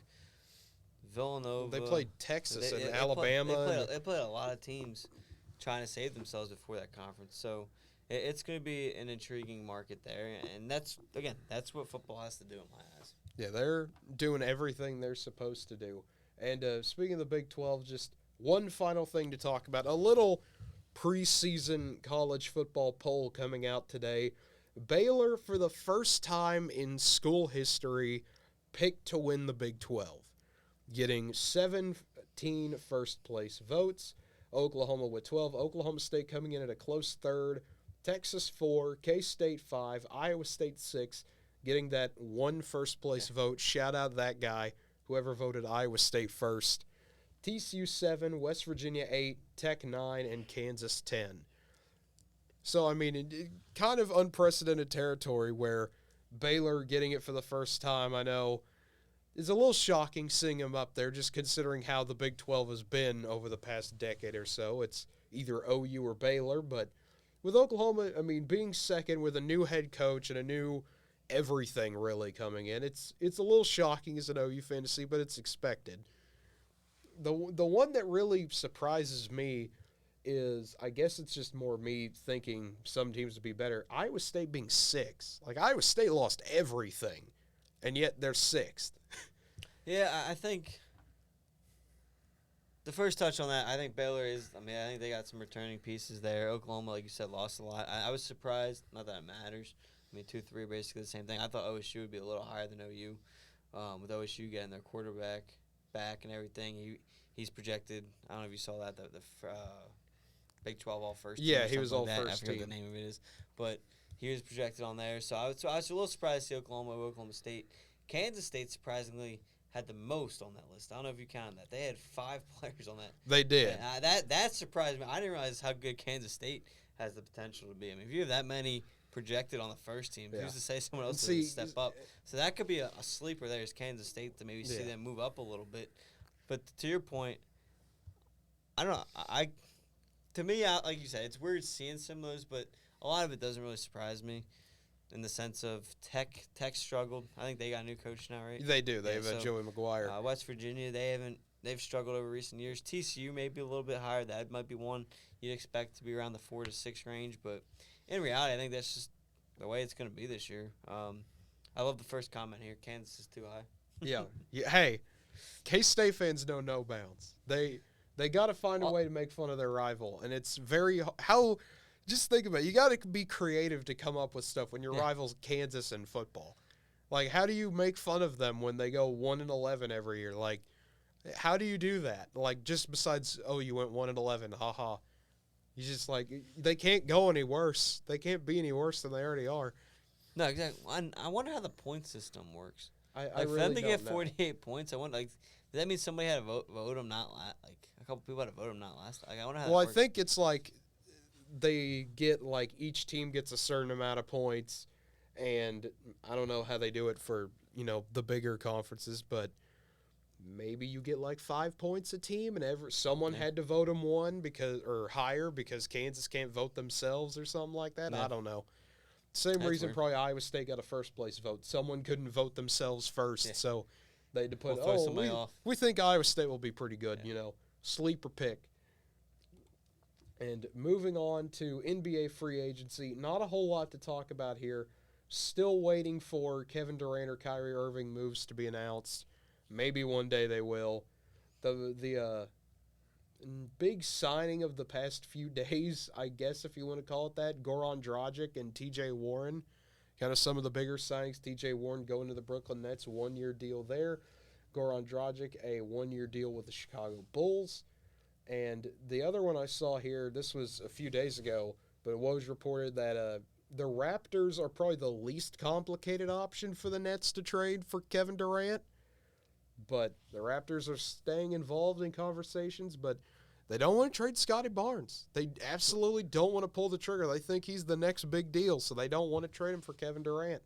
Villanova. They played Texas and Alabama. They played a lot of teams trying to save themselves before that conference. So it's going to be an intriguing market there, and that's what football has to do in my eyes. Yeah, they're doing everything they're supposed to do. And speaking of the Big 12, just one final thing to talk about. A little preseason college football poll coming out today. Baylor, for the first time in school history, picked to win the Big 12, getting 17 first-place votes. Oklahoma with 12. Oklahoma State coming in at a close third. Texas 4. K-State 5. Iowa State 6, getting that one first-place vote. Shout out that guy, whoever voted Iowa State first. TCU 7, West Virginia 8, Tech 9, and Kansas 10. So, I mean, it kind of unprecedented territory where Baylor getting it for the first time, I know, is a little shocking seeing them up there, just considering how the Big 12 has been over the past decade or so. It's either OU or Baylor, but with Oklahoma, I mean, being second with a new head coach and a new everything really coming in, it's a little shocking as an OU fan to see, but it's expected. The one that really surprises me is, I guess it's just more me thinking some teams would be better. Iowa State being sixth. Like, Iowa State lost everything, and yet they're sixth. Yeah, I think the first touch on that, I think Baylor is, I think they got some returning pieces there. Oklahoma, like you said, lost a lot. I was surprised. Not that it matters. 2-3 basically the same thing. I thought OSU would be a little higher than OU. With OSU getting their quarterback back and everything, he's projected. I don't know if you saw that, the Big 12 all-first team. Yeah, he was all-first I forget team. what the name of it is. But he was projected on there. So I was a little surprised to see Oklahoma State. Kansas State, surprisingly, had the most on that list. I don't know if you counted that. They had 5 players on that. They did. That surprised me. I didn't realize how good Kansas State has the potential to be. I mean, if you have that many projected on the first team, who's to say someone else doesn't step up? So that could be a sleeper there is Kansas State to maybe see them move up a little bit. But to your point, I don't know. To me, like you said, it's weird seeing some of those, but a lot of it doesn't really surprise me in the sense of Tech struggled. I think they got a new coach now, right? They do. They have Joey McGuire. West Virginia, they've struggled over recent years. TCU may be a little bit higher. That might be one you'd expect to be around the 4 to 6 range, but in reality, I think that's just the way it's going to be this year. I love the first comment here. Kansas is too high. Yeah. Hey, K-State fans know no bounds. They got to find a way to make fun of their rival, and it's just think about it. You got to be creative to come up with stuff when your rival's Kansas in football. Like, how do you make fun of them when they go 1-11 every year? Like, how do you do that? Like, just besides, you went 1-11, haha. You just they can't go any worse. They can't be any worse than they already are. No, exactly. I wonder how the point system works. I really for them to don't get know. 48 points, I wonder, does that mean somebody had to vote them not last? A couple people had to vote them not last. I wonder how that works. I think it's they get each team gets a certain amount of points, and I don't know how they do it for the bigger conferences, but maybe you get 5 points a team, and someone had to vote them one or higher because Kansas can't vote themselves or something like that. Yeah. I don't know. Same That's reason weird. probably Iowa State got a first place vote. Someone couldn't vote themselves first, so they had to put We'll throw somebody off. we think Iowa State will be pretty good. Sleeper pick. And moving on to NBA free agency, not a whole lot to talk about here. Still waiting for Kevin Durant or Kyrie Irving moves to be announced. Maybe one day they will. The big signing of the past few days, I guess if you want to call it that, Goran Dragic and TJ Warren. Kind of some of the bigger signings. TJ Warren going to the Brooklyn Nets, 1-year deal there. Goran Dragic, a 1-year deal with the Chicago Bulls. And the other one I saw here, this was a few days ago, but it was reported that the Raptors are probably the least complicated option for the Nets to trade for Kevin Durant. But the Raptors are staying involved in conversations, but they don't want to trade Scotty Barnes. They absolutely don't want to pull the trigger. They think he's the next big deal, so they don't want to trade him for Kevin Durant.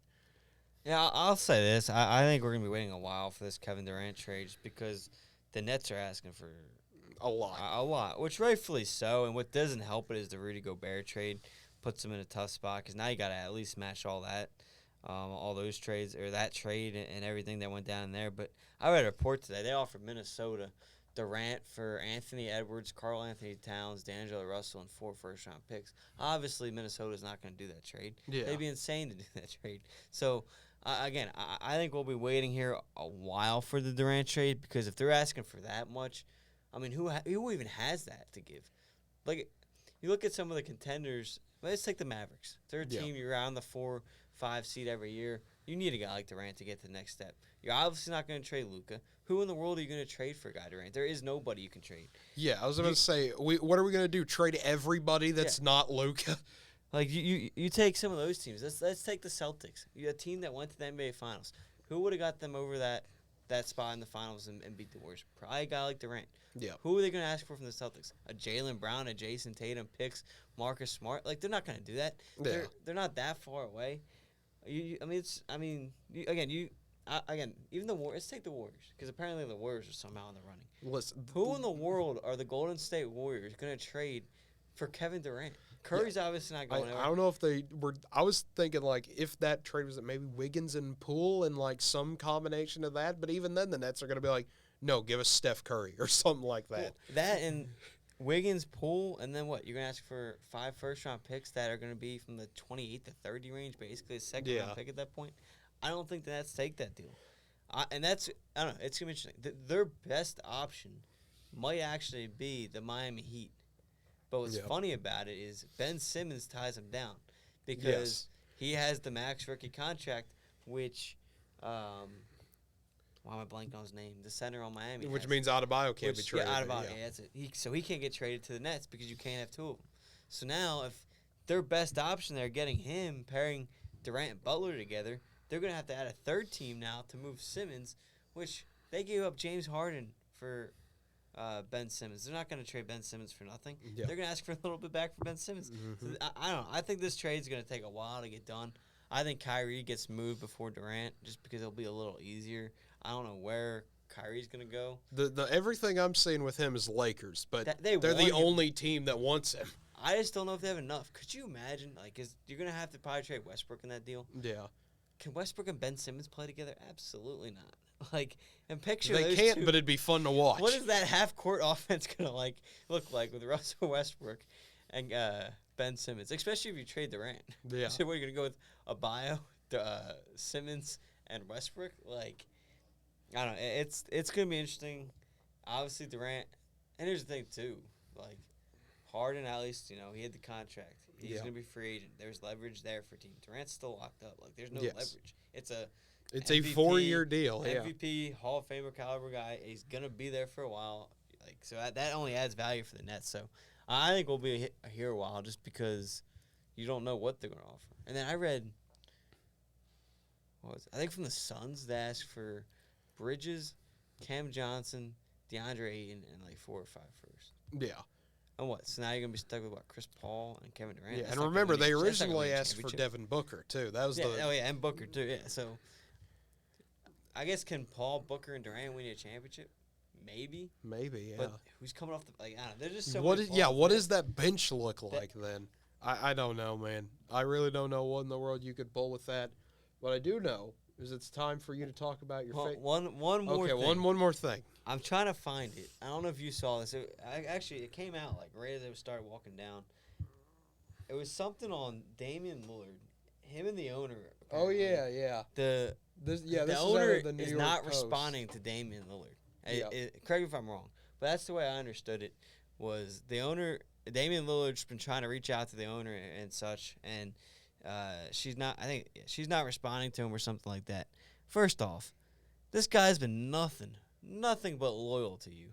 Yeah, I'll say this. I think we're going to be waiting a while for this Kevin Durant trade just because the Nets are asking for A lot, which rightfully so. And what doesn't help it is the Rudy Gobert trade puts them in a tough spot because now you got to at least match all that, all those trades or that trade and everything that went down there. But I read a report today. They offered Minnesota Durant for Anthony Edwards, Karl Anthony Towns, D'Angelo Russell, and 4 first-round picks. Obviously, Minnesota's not going to do that trade. Yeah. They'd be insane to do that trade. So, again, I think we'll be waiting here a while for the Durant trade because if they're asking for that much, I mean, who even has that to give? Like, you look at some of the contenders. Let's take the Mavericks. They're a team you're around the 4-5 seed every year. You need a guy like Durant to get to the next step. You're obviously not going to trade Luka. Who in the world are you going to trade for a guy Durant? There is nobody you can trade. Yeah, I was about to say, what are we going to do? Trade everybody that's not Luka? Like, you take some of those teams. Let's take the Celtics. You a team that went to the NBA Finals. Who would have got them over that that spot in the finals and beat the Warriors? Probably a guy like Durant. Yeah. Who are they going to ask for from the Celtics? A Jaylen Brown, a Jason Tatum picks, Marcus Smart? Like, they're not going to do that. Yeah. They're not that far away. Even the Warriors. Let's take the Warriors, because apparently the Warriors are somehow in the running. Listen, Who in the world are the Golden State Warriors going to trade for Kevin Durant? Curry's obviously not going anywhere. I don't know if they were. I was thinking, like, if that trade was maybe Wiggins and Poole and, like, some combination of that. But even then, the Nets are going to be like, no, give us Steph Curry or something like that. Well, that and Wiggins, Poole, and then what? You're going to ask for 5 first-round picks that are going to be from the 28 to 30 range, basically a second-round pick at that point. I don't think the Nets take that deal. I don't know. It's going to be interesting. Their best option might actually be the Miami Heat. But what's funny about it is Ben Simmons ties him down because he has the max rookie contract, which why am I blanking on his name? The center on Miami. Which means Adebayo can't be traded. Yeah, Adebayo, that's it. So he can't get traded to the Nets because you can't have 2 of them. So now if their best option, they're getting him, pairing Durant and Butler together, they're going to have to add a 3rd team now to move Simmons, which they gave up James Harden for Ben Simmons. They're not going to trade Ben Simmons for nothing. Yeah. They're going to ask for a little bit back for Ben Simmons. Mm-hmm. So I don't know. I think this trade's going to take a while to get done. I think Kyrie gets moved before Durant just because it'll be a little easier. I don't know where Kyrie's going to go. The everything I'm seeing with him is Lakers, but they're the only team that wants him. I just don't know if they have enough. Could you imagine? Like, you're going to have to probably trade Westbrook in that deal. Yeah. Can Westbrook and Ben Simmons play together? Absolutely not. Like, and picture they those can't, two. But it'd be fun to watch. What is that half-court offense going to look like with Russell Westbrook and Ben Simmons, especially if you trade Durant? Yeah. So what, are you going to go with Adebayo, Simmons, and Westbrook? Like, I don't know. It's going to be interesting. Obviously, Durant. And here's the thing, too. Like, Harden, at least, he had the contract. He's going to be free agent. There's leverage there for team. Durant's still locked up. Like, there's no leverage. It's MVP, a 4-year deal. MVP, Hall of Famer caliber guy. He's going to be there for a while. Like, so that only adds value for the Nets. So I think we'll be here a while just because you don't know what they're going to offer. And then I read, I think from the Suns, they asked for Bridges, Cam Johnson, DeAndre Ayton, and like 4 or 5 first. Yeah. And what? So now you're going to be stuck with, Chris Paul and Kevin Durant? Yeah, and remember, they originally asked for Devin Booker, too. That was and Booker, too, yeah. So I guess can Paul, Booker, and Durant win a championship? Maybe, yeah. But who's coming off the I don't know. They're just so what does that bench look like then? I don't know, man. I really don't know what in the world you could pull with that. What I do know is it's time for you to talk about your one more thing. one more thing. I'm trying to find it. I don't know if you saw this. It came out right as I started walking down. It was something on Damian Lillard. Him and the owner. Oh yeah. The owner is not responding to Damian Lillard. Correct me if I'm wrong, but that's the way I understood it. Was the owner Damian Lillard's been trying to reach out to the owner and such, and she's not. I think she's not responding to him or something like that. First off, this guy's been nothing but loyal to you.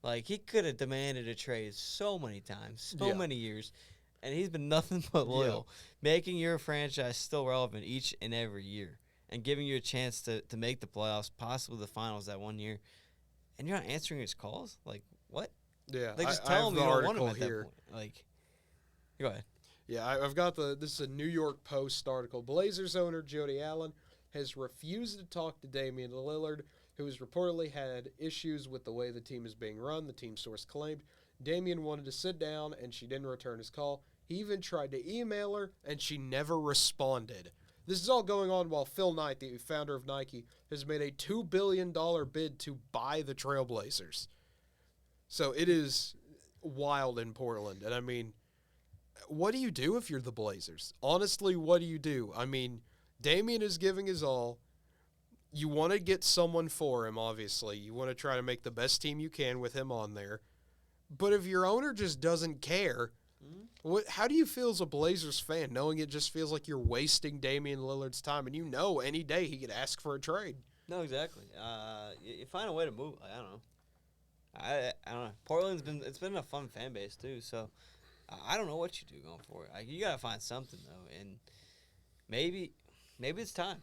Like, he could have demanded a trade so many times, so many years, and he's been nothing but loyal, making your franchise still relevant each and every year and giving you a chance to make the playoffs, possibly the finals that one year, and you're not answering his calls? Like, what? Yeah. Like, just tell him you don't want him at that point. Like, go ahead. Yeah, I've got this is a New York Post article. Blazers owner Jody Allen has refused to talk to Damian Lillard, who has reportedly had issues with the way the team is being run, the team source claimed. Damian wanted to sit down, and she didn't return his call. He even tried to email her, and she never responded. This is all going on while Phil Knight, the founder of Nike, has made a $2 billion bid to buy the Trailblazers. So it is wild in Portland. And, I mean, what do you do if you're the Blazers? Honestly, what do you do? I mean, Damian is giving his all. You want to get someone for him, obviously. You want to try to make the best team you can with him on there. But if your owner just doesn't care, how do you feel as a Blazers fan, knowing it just feels like you're wasting Damian Lillard's time, and you know any day he could ask for a trade? No, exactly. You find a way to move. I don't know. I don't know. Portland's been a fun fan base too, so I don't know what you do going forward. You gotta find something though, and maybe maybe it's time.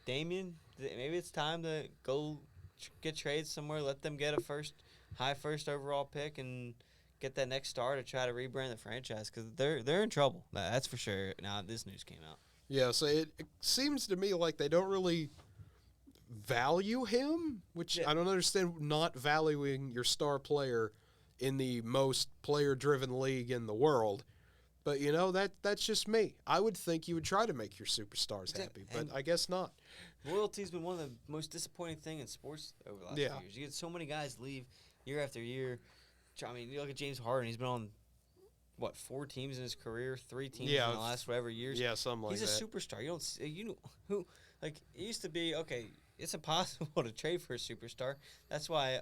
Damian, maybe it's time to go get traded somewhere. Let them get a high first overall pick and get that next star to try to rebrand the franchise because they're in trouble. That's for sure. Now this news came out. Yeah, so it seems to me like they don't really value him, which I don't understand not valuing your star player in the most player-driven league in the world. But, that's just me. I would think you would try to make your superstars happy, but I guess not. Loyalty's been one of the most disappointing things in sports over the last few years. You get so many guys leave year after year. I mean, you look at James Harden. He's been on, 4 teams in his career, 3 teams in the last whatever years. Yeah, something like that. He's a superstar. You don't see, it used to be, okay, it's impossible to trade for a superstar. That's why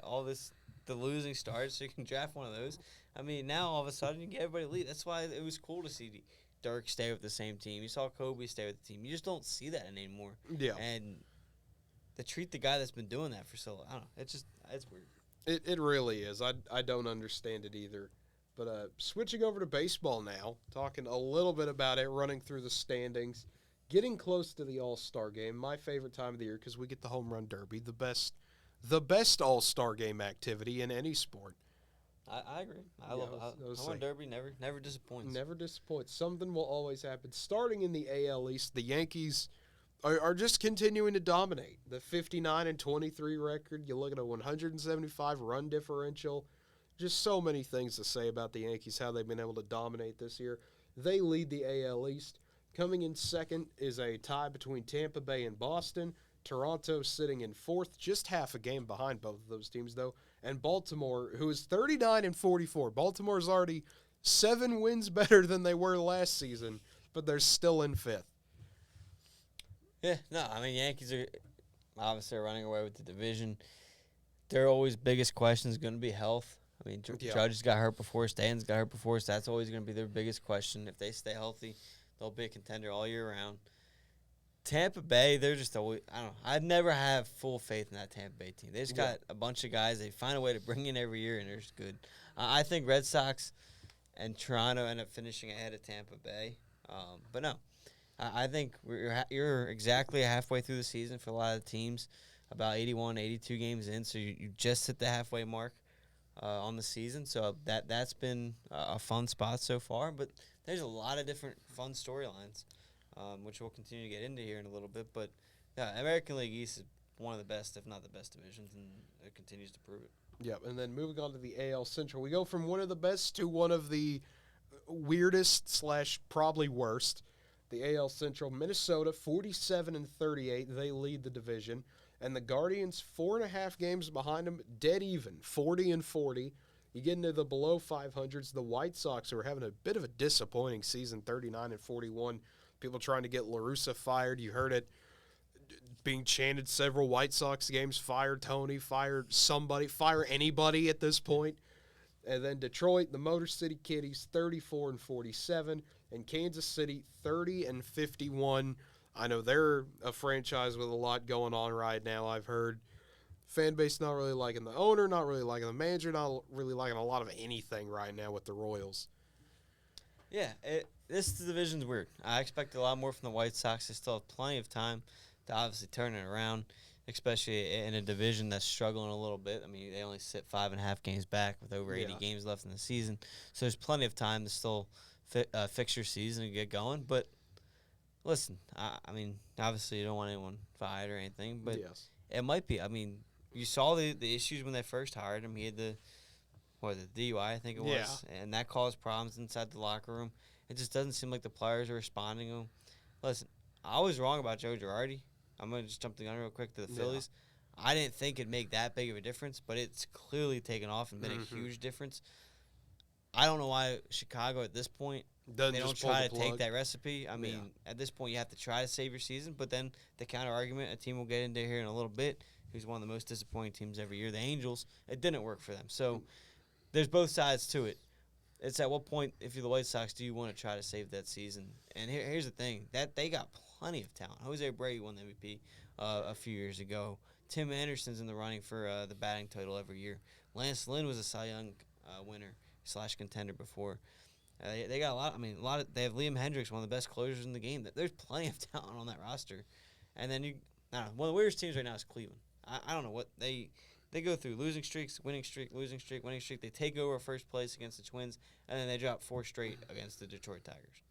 the losing starts, so you can draft one of those. I mean, now all of a sudden you get everybody to leave. That's why it was cool to see Dirk stay with the same team. You saw Kobe stay with the team. You just don't see that anymore. Yeah. And to treat the guy that's been doing that for so long, I don't know. It's weird. It really is. I don't understand it either. But switching over to baseball now, talking a little bit about it, running through the standings, getting close to the All-Star game, my favorite time of the year because we get the home run derby, the best All-Star game activity in any sport. I agree. I love it. Home run derby never disappoints. Never disappoints. Something will always happen. Starting in the AL East, the Yankees are just continuing to dominate. The 59-23 record, you look at a 175 run differential. Just so many things to say about the Yankees, how they've been able to dominate this year. They lead the AL East. Coming in second is a tie between Tampa Bay and Boston. Toronto sitting in fourth, just half a game behind both of those teams, though. And Baltimore, who is 39-44. Baltimore is already 7 wins better than they were last season, but they're still in fifth. Yeah, no, Yankees are obviously running away with the division. Their always biggest question is going to be health. Judge's got hurt before, Stanton's got hurt before, so that's always going to be their biggest question. If they stay healthy, they'll be a contender all year round. Tampa Bay, they're just always, I don't know. I'd never have full faith in that Tampa Bay team. They just got a bunch of guys. They find a way to bring in every year, and they're just good. I think Red Sox and Toronto end up finishing ahead of Tampa Bay. But no, I think you're exactly halfway through the season for a lot of the teams, about 81, 82 games in, so you just hit the halfway mark on the season. So that's been a fun spot so far, but there's a lot of different fun storylines. Which we'll continue to get into here in a little bit. But, yeah, American League East is one of the best, if not the best divisions, and it continues to prove it. Yep, and then moving on to the AL Central, we go from one of the best to one of the weirdest / probably worst. The AL Central, Minnesota, 47-38, they lead the division. And the Guardians, 4.5 games behind them, dead even, 40-40. You get into the below 500s. The White Sox, who are having a bit of a disappointing season, 39-41. People trying to get La Russa fired. You heard it being chanted several White Sox games. Fire Tony, fire somebody, fire anybody at this point. And then Detroit, the Motor City Kitties, 34-47. And Kansas City, 30-51. I know they're a franchise with a lot going on right now, I've heard. Fan base not really liking the owner, not really liking the manager, not really liking a lot of anything right now with the Royals. Yeah, this division's weird. I expect a lot more from the White Sox. They still have plenty of time to obviously turn it around, especially in a division that's struggling a little bit. They only sit 5.5 games back with over 80 games left in the season. So there's plenty of time to still fix your season and get going. But listen, obviously you don't want anyone fired or anything, but it might be. You saw the issues when they first hired him. He had the DUI, I think it was, and that caused problems inside the locker room. It just doesn't seem like the players are responding to him. Listen, I was wrong about Joe Girardi. I'm going to just jump the gun real quick to the Phillies. I didn't think it'd make that big of a difference, but it's clearly taken off and been a huge difference. I don't know why Chicago at this point, they don't try to take that recipe. At this point, you have to try to save your season, but then the counter-argument, a team we'll get into here in a little bit, who's one of the most disappointing teams every year, the Angels, it didn't work for them. So there's both sides to it. It's at what point, if you're the White Sox, do you want to try to save that season? And here's the thing. That they got plenty of talent. Jose Abreu won the MVP a few years ago. Tim Anderson's in the running for the batting title every year. Lance Lynn was a Cy Young winner / contender before. They got a lot. I mean, they have Liam Hendricks, one of the best closers in the game. There's plenty of talent on that roster, and then I don't know, one of the weirdest teams right now is Cleveland. I don't know what they go through: losing streaks, winning streak, losing streak, winning streak. They take over first place against the Twins, and then they drop 4 straight against the Detroit Tigers.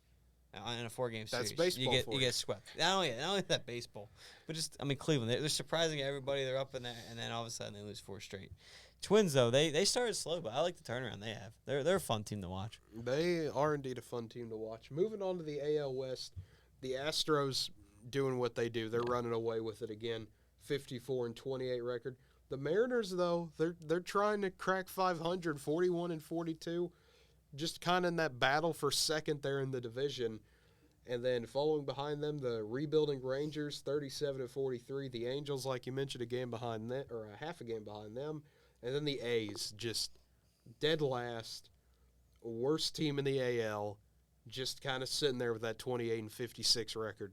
In a 4-game series, That's baseball. You get swept. Not only that baseball, but just Cleveland. They're surprising everybody. They're up in there, and then all of a sudden they lose 4 straight. Twins though, they started slow, but I like the turnaround they have. They're a fun team to watch. They are indeed a fun team to watch. Moving on to the AL West, the Astros doing what they do. They're running away with it again, 54-28 record. The Mariners though, they're trying to crack 500, 41-42. Just kind of in that battle for second there in the division. And then following behind them, the rebuilding Rangers, 37-43. The Angels, like you mentioned, a game behind them, or a half a game behind them. And then the A's, just dead last, worst team in the AL, just kind of sitting there with that 28-56 record.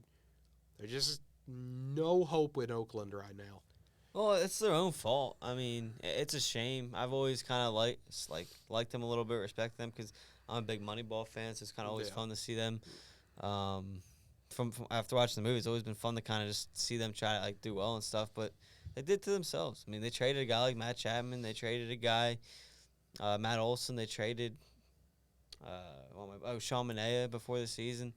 There's just no hope in Oakland right now. Well, it's their own fault. I mean, it's a shame. I've always kind of liked them a little bit, respect them, because I'm a big Moneyball fan, so it's kind of always fun to see them. From after watching the movie, it's always been fun to kind of just see them try to do well and stuff, but they did to themselves. I mean, they traded a guy like Matt Chapman. They traded a guy, Matt Olson. They traded Sean Manaea before the season.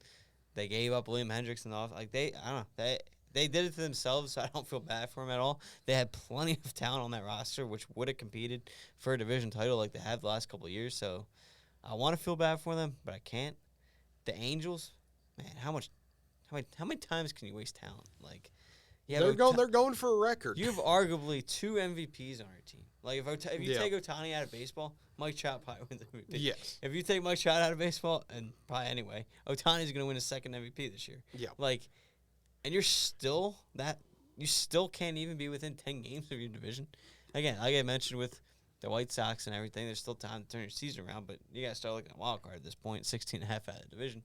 They gave up Liam Hendricks and off. I don't know. They did it to themselves, so I don't feel bad for them at all. They had plenty of talent on that roster, which would have competed for a division title like they have the last couple of years. So I want to feel bad for them, but I can't. The Angels, man, how many times can you waste talent? They're going for a record. You have arguably 2 MVPs on your team. If you take Ohtani out of baseball, Mike Trout probably wins MVP. Yes. If you take Mike Trout out of baseball, and probably anyway, Ohtani's going to win his second MVP this year. Yeah. And you still can't even be within 10 games of your division. Again, like I mentioned with the White Sox and everything, there's still time to turn your season around, but you got to start looking at wild card at this point, 16.5 out of the division.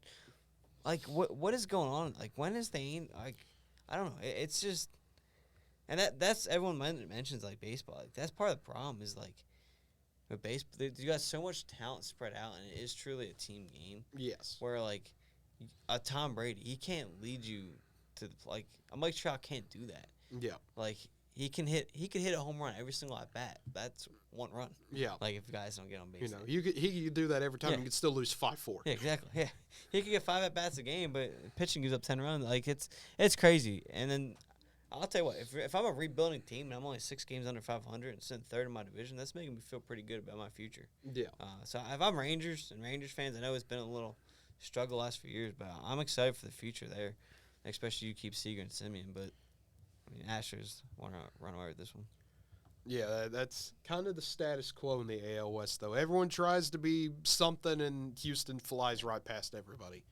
What is going on? When is the aim? I don't know. It's just, and that's everyone mentions baseball. That's part of the problem is with baseball, you got so much talent spread out, and it is truly a team game. Yes. Where a Tom Brady, he can't lead you to a Mike Trout can't do that. Yeah. He could hit a home run every single at bat. That's 1 run. Yeah. If guys don't get on base. He could do that every time. He could still lose 5-4. Yeah, exactly. Yeah. He could get 5 at bats a game, but pitching gives up 10 runs. It's crazy. And then I'll tell you what, if I'm a rebuilding team and I'm only 6 games under 500 and sitting third in my division, that's making me feel pretty good about my future. Yeah. So if I'm Rangers and Rangers fans, I know it's been a little struggle the last few years, but I'm excited for the future there, especially you keep Seager and Simeon. But Astros want to run away with this one. Yeah, that's kind of the status quo in the AL West, though. Everyone tries to be something, and Houston flies right past everybody.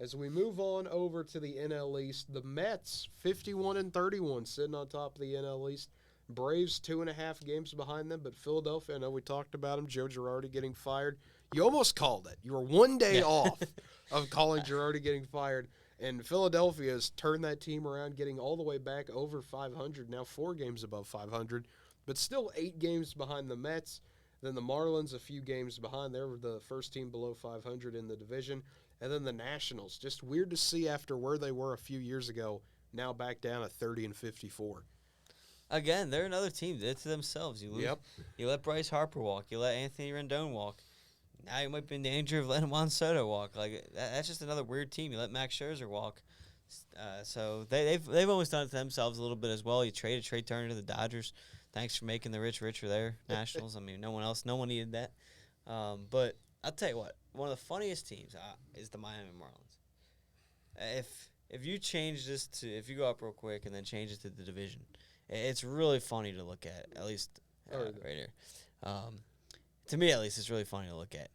As we move on over to the NL East, the Mets, 51-31, sitting on top of the NL East. Braves, 2.5 games behind them, but Philadelphia, I know we talked about him, Joe Girardi getting fired. You almost called it. You were 1 day off of calling Girardi getting fired. And Philadelphia has turned that team around, getting all the way back over 500, now 4 games above 500, but still 8 games behind the Mets. Then the Marlins, a few games behind. They were the first team below 500 in the division. And then the Nationals, just weird to see after where they were a few years ago, now back down at 30-54. Again, they're another team. They did it to themselves. You let Bryce Harper walk. You let Anthony Rendon walk. Now you might be in danger of letting Juan Soto walk. That's just another weird team. You let Max Scherzer walk. So they've always done it to themselves a little bit as well. You traded Trey Turner to the Dodgers. Thanks for making the rich richer there, Nationals. I mean, no one needed that. But I'll tell you what, one of the funniest teams is the Miami Marlins. If you change this to, if you go up real quick and then change it to the division, it's really funny to look at least right here. To me, at least, it's really funny to look at.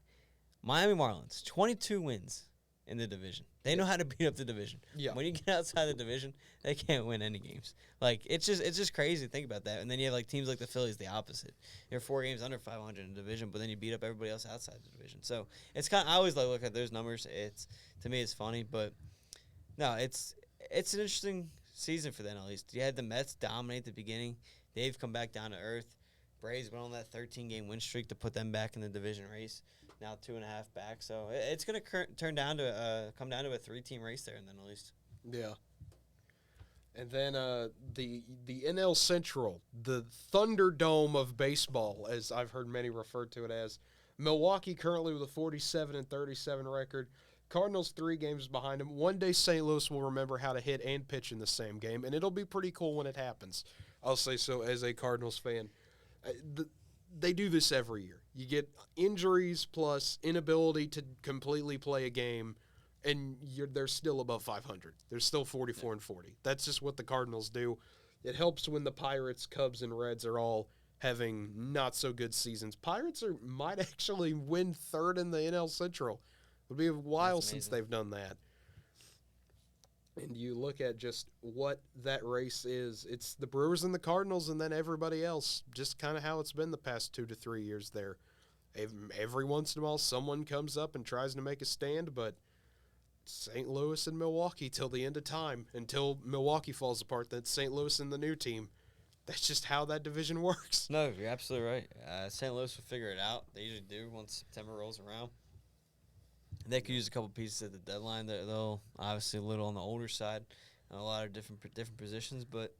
Miami Marlins, 22 wins in the division. They know how to beat up the division. Yeah. When you get outside the division, they can't win any games. It's just crazy to think about that. And then you have teams like the Phillies, the opposite. You're 4 games under 500 in the division, but then you beat up everybody else outside the division. So it's I always look at those numbers. To me, it's funny, but no, it's an interesting season for them at least. You had the Mets dominate at the beginning. They've come back down to earth. Braves went on that 13-game win streak to put them back in the division race. now 2.5 back. So it's going to come down to a 3-team race there, and then at least. Yeah. And then the NL Central, the Thunderdome of baseball, as I've heard many refer to it as. Milwaukee currently with a 47-37 record. Cardinals 3 games behind them. One day St. Louis will remember how to hit and pitch in the same game, and it'll be pretty cool when it happens. I'll say so as a Cardinals fan. They do this every year. You get injuries plus inability to completely play a game, and they're still above 500. They're still 44-40. That's just what the Cardinals do. It helps when the Pirates, Cubs, and Reds are all having not so good seasons. Pirates might actually win 3rd in the NL Central. It would be a while since they've done that. And you look at just what that race is. It's the Brewers and the Cardinals and then everybody else. Just kind of how it's been the past 2 to 3 years there. Every once in a while, someone comes up and tries to make a stand, but St. Louis and Milwaukee till the end of time. Until Milwaukee falls apart, then St. Louis and the new team. That's just how that division works. No, you're absolutely right. St. Louis will figure it out. They usually do once September rolls around. They could use a couple pieces at the deadline. They'll obviously a little on the older side, a lot of different positions. But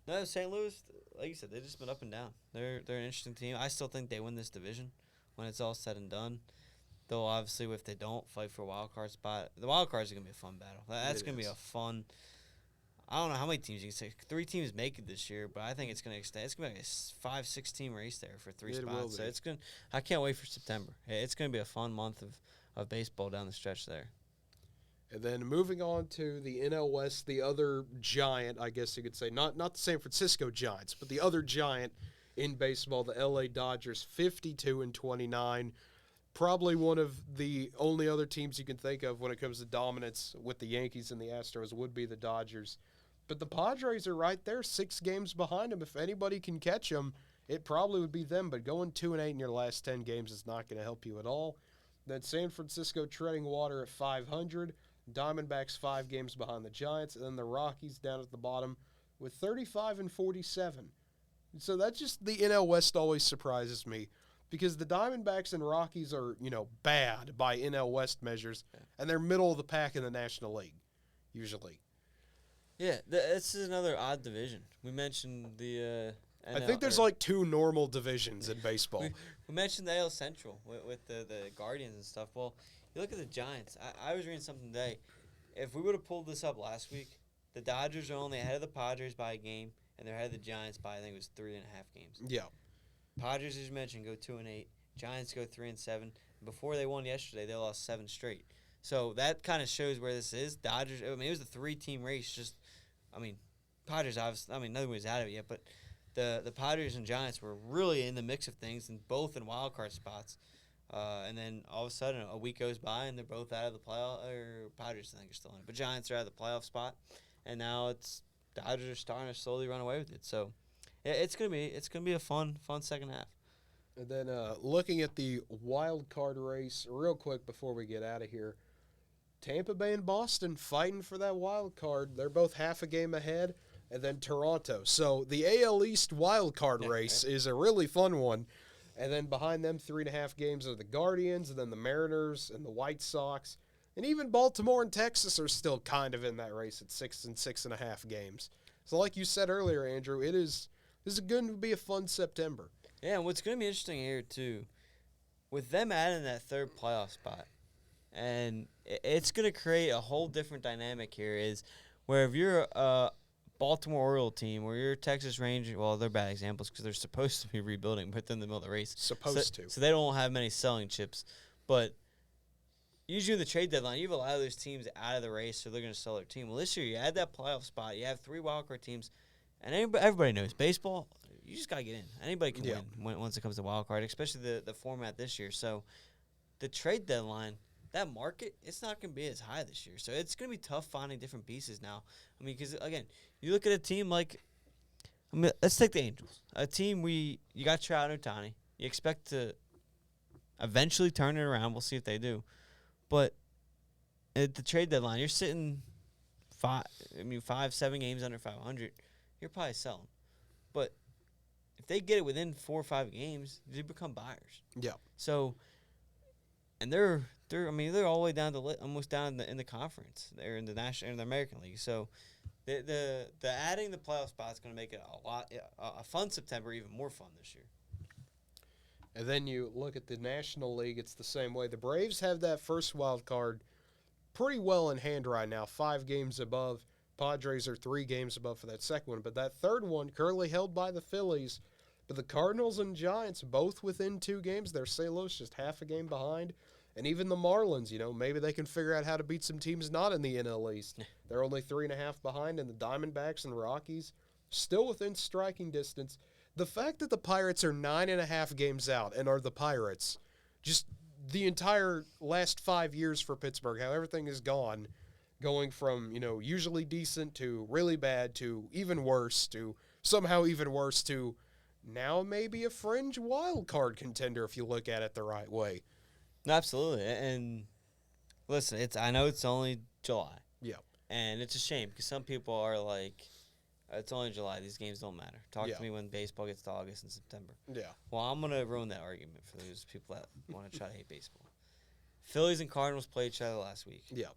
no, St. Louis, like you said, they've just been up and down. They're an interesting team. I still think they win this division when it's all said and done. Though obviously, if they don't fight for a wild card spot, the wild cards are gonna be a fun battle. That's gonna be a fun. I don't know how many teams you can say. 3 teams make it this year, but I think it's gonna extend. It's gonna be a 5-6 team race there for 3 spots. So it's gonna. I can't wait for September. It's gonna be a fun month of baseball down the stretch there. And then moving on to the NL West, the other giant, I guess you could say, not the San Francisco Giants, but the other giant in baseball, the LA Dodgers, 52-29. Probably one of the only other teams you can think of when it comes to dominance with the Yankees and the Astros would be the Dodgers. But the Padres are right there, 6 games behind them. If anybody can catch them, it probably would be them. But going 2-8 in your last 10 games is not going to help you at all. Then San Francisco treading water at 500. Diamondbacks 5 games behind the Giants. And then the Rockies down at the bottom with 35-47. So that's just the NL West always surprises me. Because the Diamondbacks and Rockies are, bad by NL West measures. And they're middle of the pack in the National League, usually. Yeah, this is another odd division. We mentioned the I think there's like 2 normal divisions in baseball. We mentioned the AL Central with the Guardians and stuff. Well, you look at the Giants. I was reading something today. If we would have pulled this up last week, the Dodgers are only ahead of the Padres by a game, and they're ahead of the Giants by, I think it was 3.5 games. Yeah. Padres, as you mentioned, go 2-8. Giants go 3-7. Before they won yesterday, they lost 7 straight. So that kind of shows where this is. Dodgers, it was a 3-team race. Padres, obviously, nothing was out of it yet, but the Padres and Giants were really in the mix of things, and both in wild card spots. And then all of a sudden, a week goes by, and they're both out of the playoff. Or Padres, I think, are still in it, but Giants are out of the playoff spot, and now Dodgers are starting to slowly run away with it. So it's gonna be a fun second half. And then looking at the wild card race, real quick before we get out of here, Tampa Bay and Boston fighting for that wild card. They're both half a game ahead, and then Toronto. So the AL East wild card race is a really fun one. And then behind them, 3.5 games are the Guardians, and then the Mariners and the White Sox. And even Baltimore and Texas are still kind of in that race at 6 and 6.5 games. So like you said earlier, Andrew, this is going to be a fun September. Yeah, and what's going to be interesting here, too, with them adding that 3rd playoff spot, and it's going to create a whole different dynamic here, is where if you're a Baltimore Oriole team or you're a Texas Rangers, well, they're bad examples because they're supposed to be rebuilding, but they're in the middle of the race. So they don't have many selling chips. But usually in the trade deadline, you have a lot of those teams out of the race, so they're going to sell their team. Well, this year you add that playoff spot. You have 3 wildcard teams, and everybody knows baseball, you just got to get in. Anybody can win once it comes to wild card, especially the format this year. So the trade deadline, that market, it's not going to be as high this year. So it's going to be tough finding different pieces now. Because, again, you look at a team like, let's take the Angels. A team you got Trout and Ohtani. You expect to eventually turn it around. We'll see if they do. But at the trade deadline, you're sitting 5-7 games under 500. You're probably selling. But if they get it within 4 or 5 games, they become buyers. Yeah. So and they're all the way down to almost down in the conference. They're in the National in the American League. So the adding the playoff spot is going to make it a fun September, even more fun this year. And then you look at the National League, it's the same way. The Braves have that first wild card pretty well in hand right now, 5 games above. Padres are 3 games above for that second one. But that third one currently held by the Phillies. But the Cardinals and Giants both within 2 games. They're St. Louis just half a game behind. And even the Marlins, maybe they can figure out how to beat some teams not in the NL East. They're only 3.5 behind, and the Diamondbacks and Rockies still within striking distance. The fact that the Pirates are 9.5 games out and are the Pirates, just the entire last 5 years for Pittsburgh, how everything is gone, going from, usually decent to really bad to even worse to somehow even worse to now maybe a fringe wild card contender if you look at it the right way. Absolutely. And listen, I know it's only July. Yeah. And it's a shame because some people are like, it's only July. These games don't matter. Talk to me when baseball gets to August and September. Yeah. Well, I'm going to ruin that argument for those people that want to try to hate baseball. Phillies and Cardinals played each other last week. Yeah.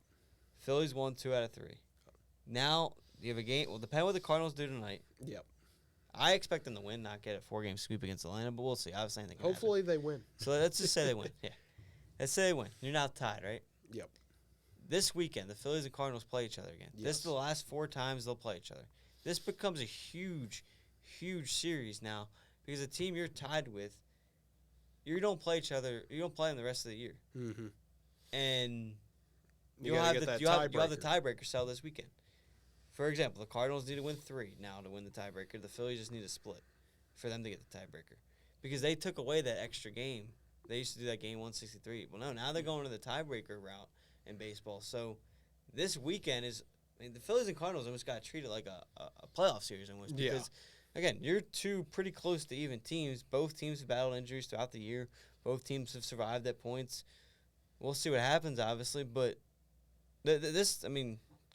Phillies won 2 out of 3. Now, you have a game. Well, depending on what the Cardinals do tonight. Yep. I expect them to win, not get a 4-game sweep against Atlanta, but we'll see. Obviously, anything can Hopefully happen. they win. So let's just say they win. Yeah. Let's say they win. You're now tied, right? Yep. This weekend, the Phillies and Cardinals play each other again. Yes. This is the last 4 times they'll play each other. This becomes a huge, huge series now because the team you're tied with, you don't play each other. You don't play them the rest of the year. Mm-hmm. And You you'll gotta have get the that you'll have the tiebreaker. tiebreaker settled this weekend. For example, the Cardinals need to win 3 now to win the tiebreaker. The Phillies just need to split for them to get the tiebreaker because they took away that extra game. They used to do that game 163. Well, no, now they're going to the tiebreaker route in baseball. So this weekend is, the Phillies and Cardinals almost got treated like a playoff series almost because, again, you're 2 pretty close to even teams. Both teams have battled injuries throughout the year. Both teams have survived at points. We'll see what happens, obviously, but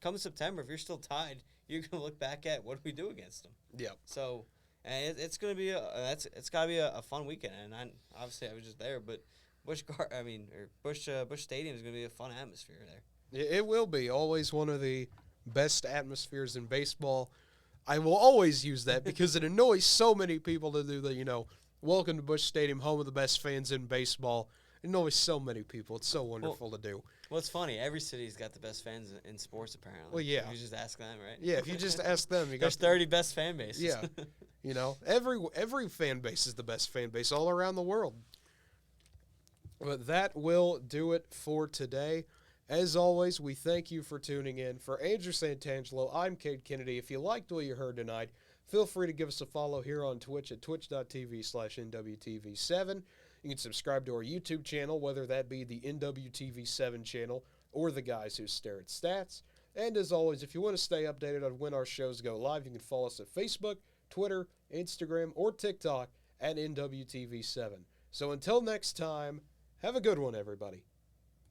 come September, if you're still tied, you're going to look back at what do we do against them. Yep. So it's going to be it's got to be a fun weekend, and obviously I was just there, but Busch Stadium is going to be a fun atmosphere there. It will be always one of the best atmospheres in baseball. I will always use that because it annoys so many people to do the welcome to Busch Stadium, home of the best fans in baseball. It annoys so many people. It's so wonderful to do. Well, it's funny. Every city's got the best fans in sports, apparently. Well, yeah. If you just ask them, right? Yeah, if you just ask them. There's 30 best fan bases. Yeah. Every fan base is the best fan base all around the world. But that will do it for today. As always, we thank you for tuning in. For Andrew Santangelo, I'm Cade Kennedy. If you liked what you heard tonight, feel free to give us a follow here on Twitch at twitch.tv/NWTV7. You can subscribe to our YouTube channel, whether that be the NWTV7 channel or the Guys Who Stare at Stats. And as always, if you want to stay updated on when our shows go live, you can follow us at Facebook, Twitter, Instagram, or TikTok at NWTV7. So until next time, have a good one, everybody.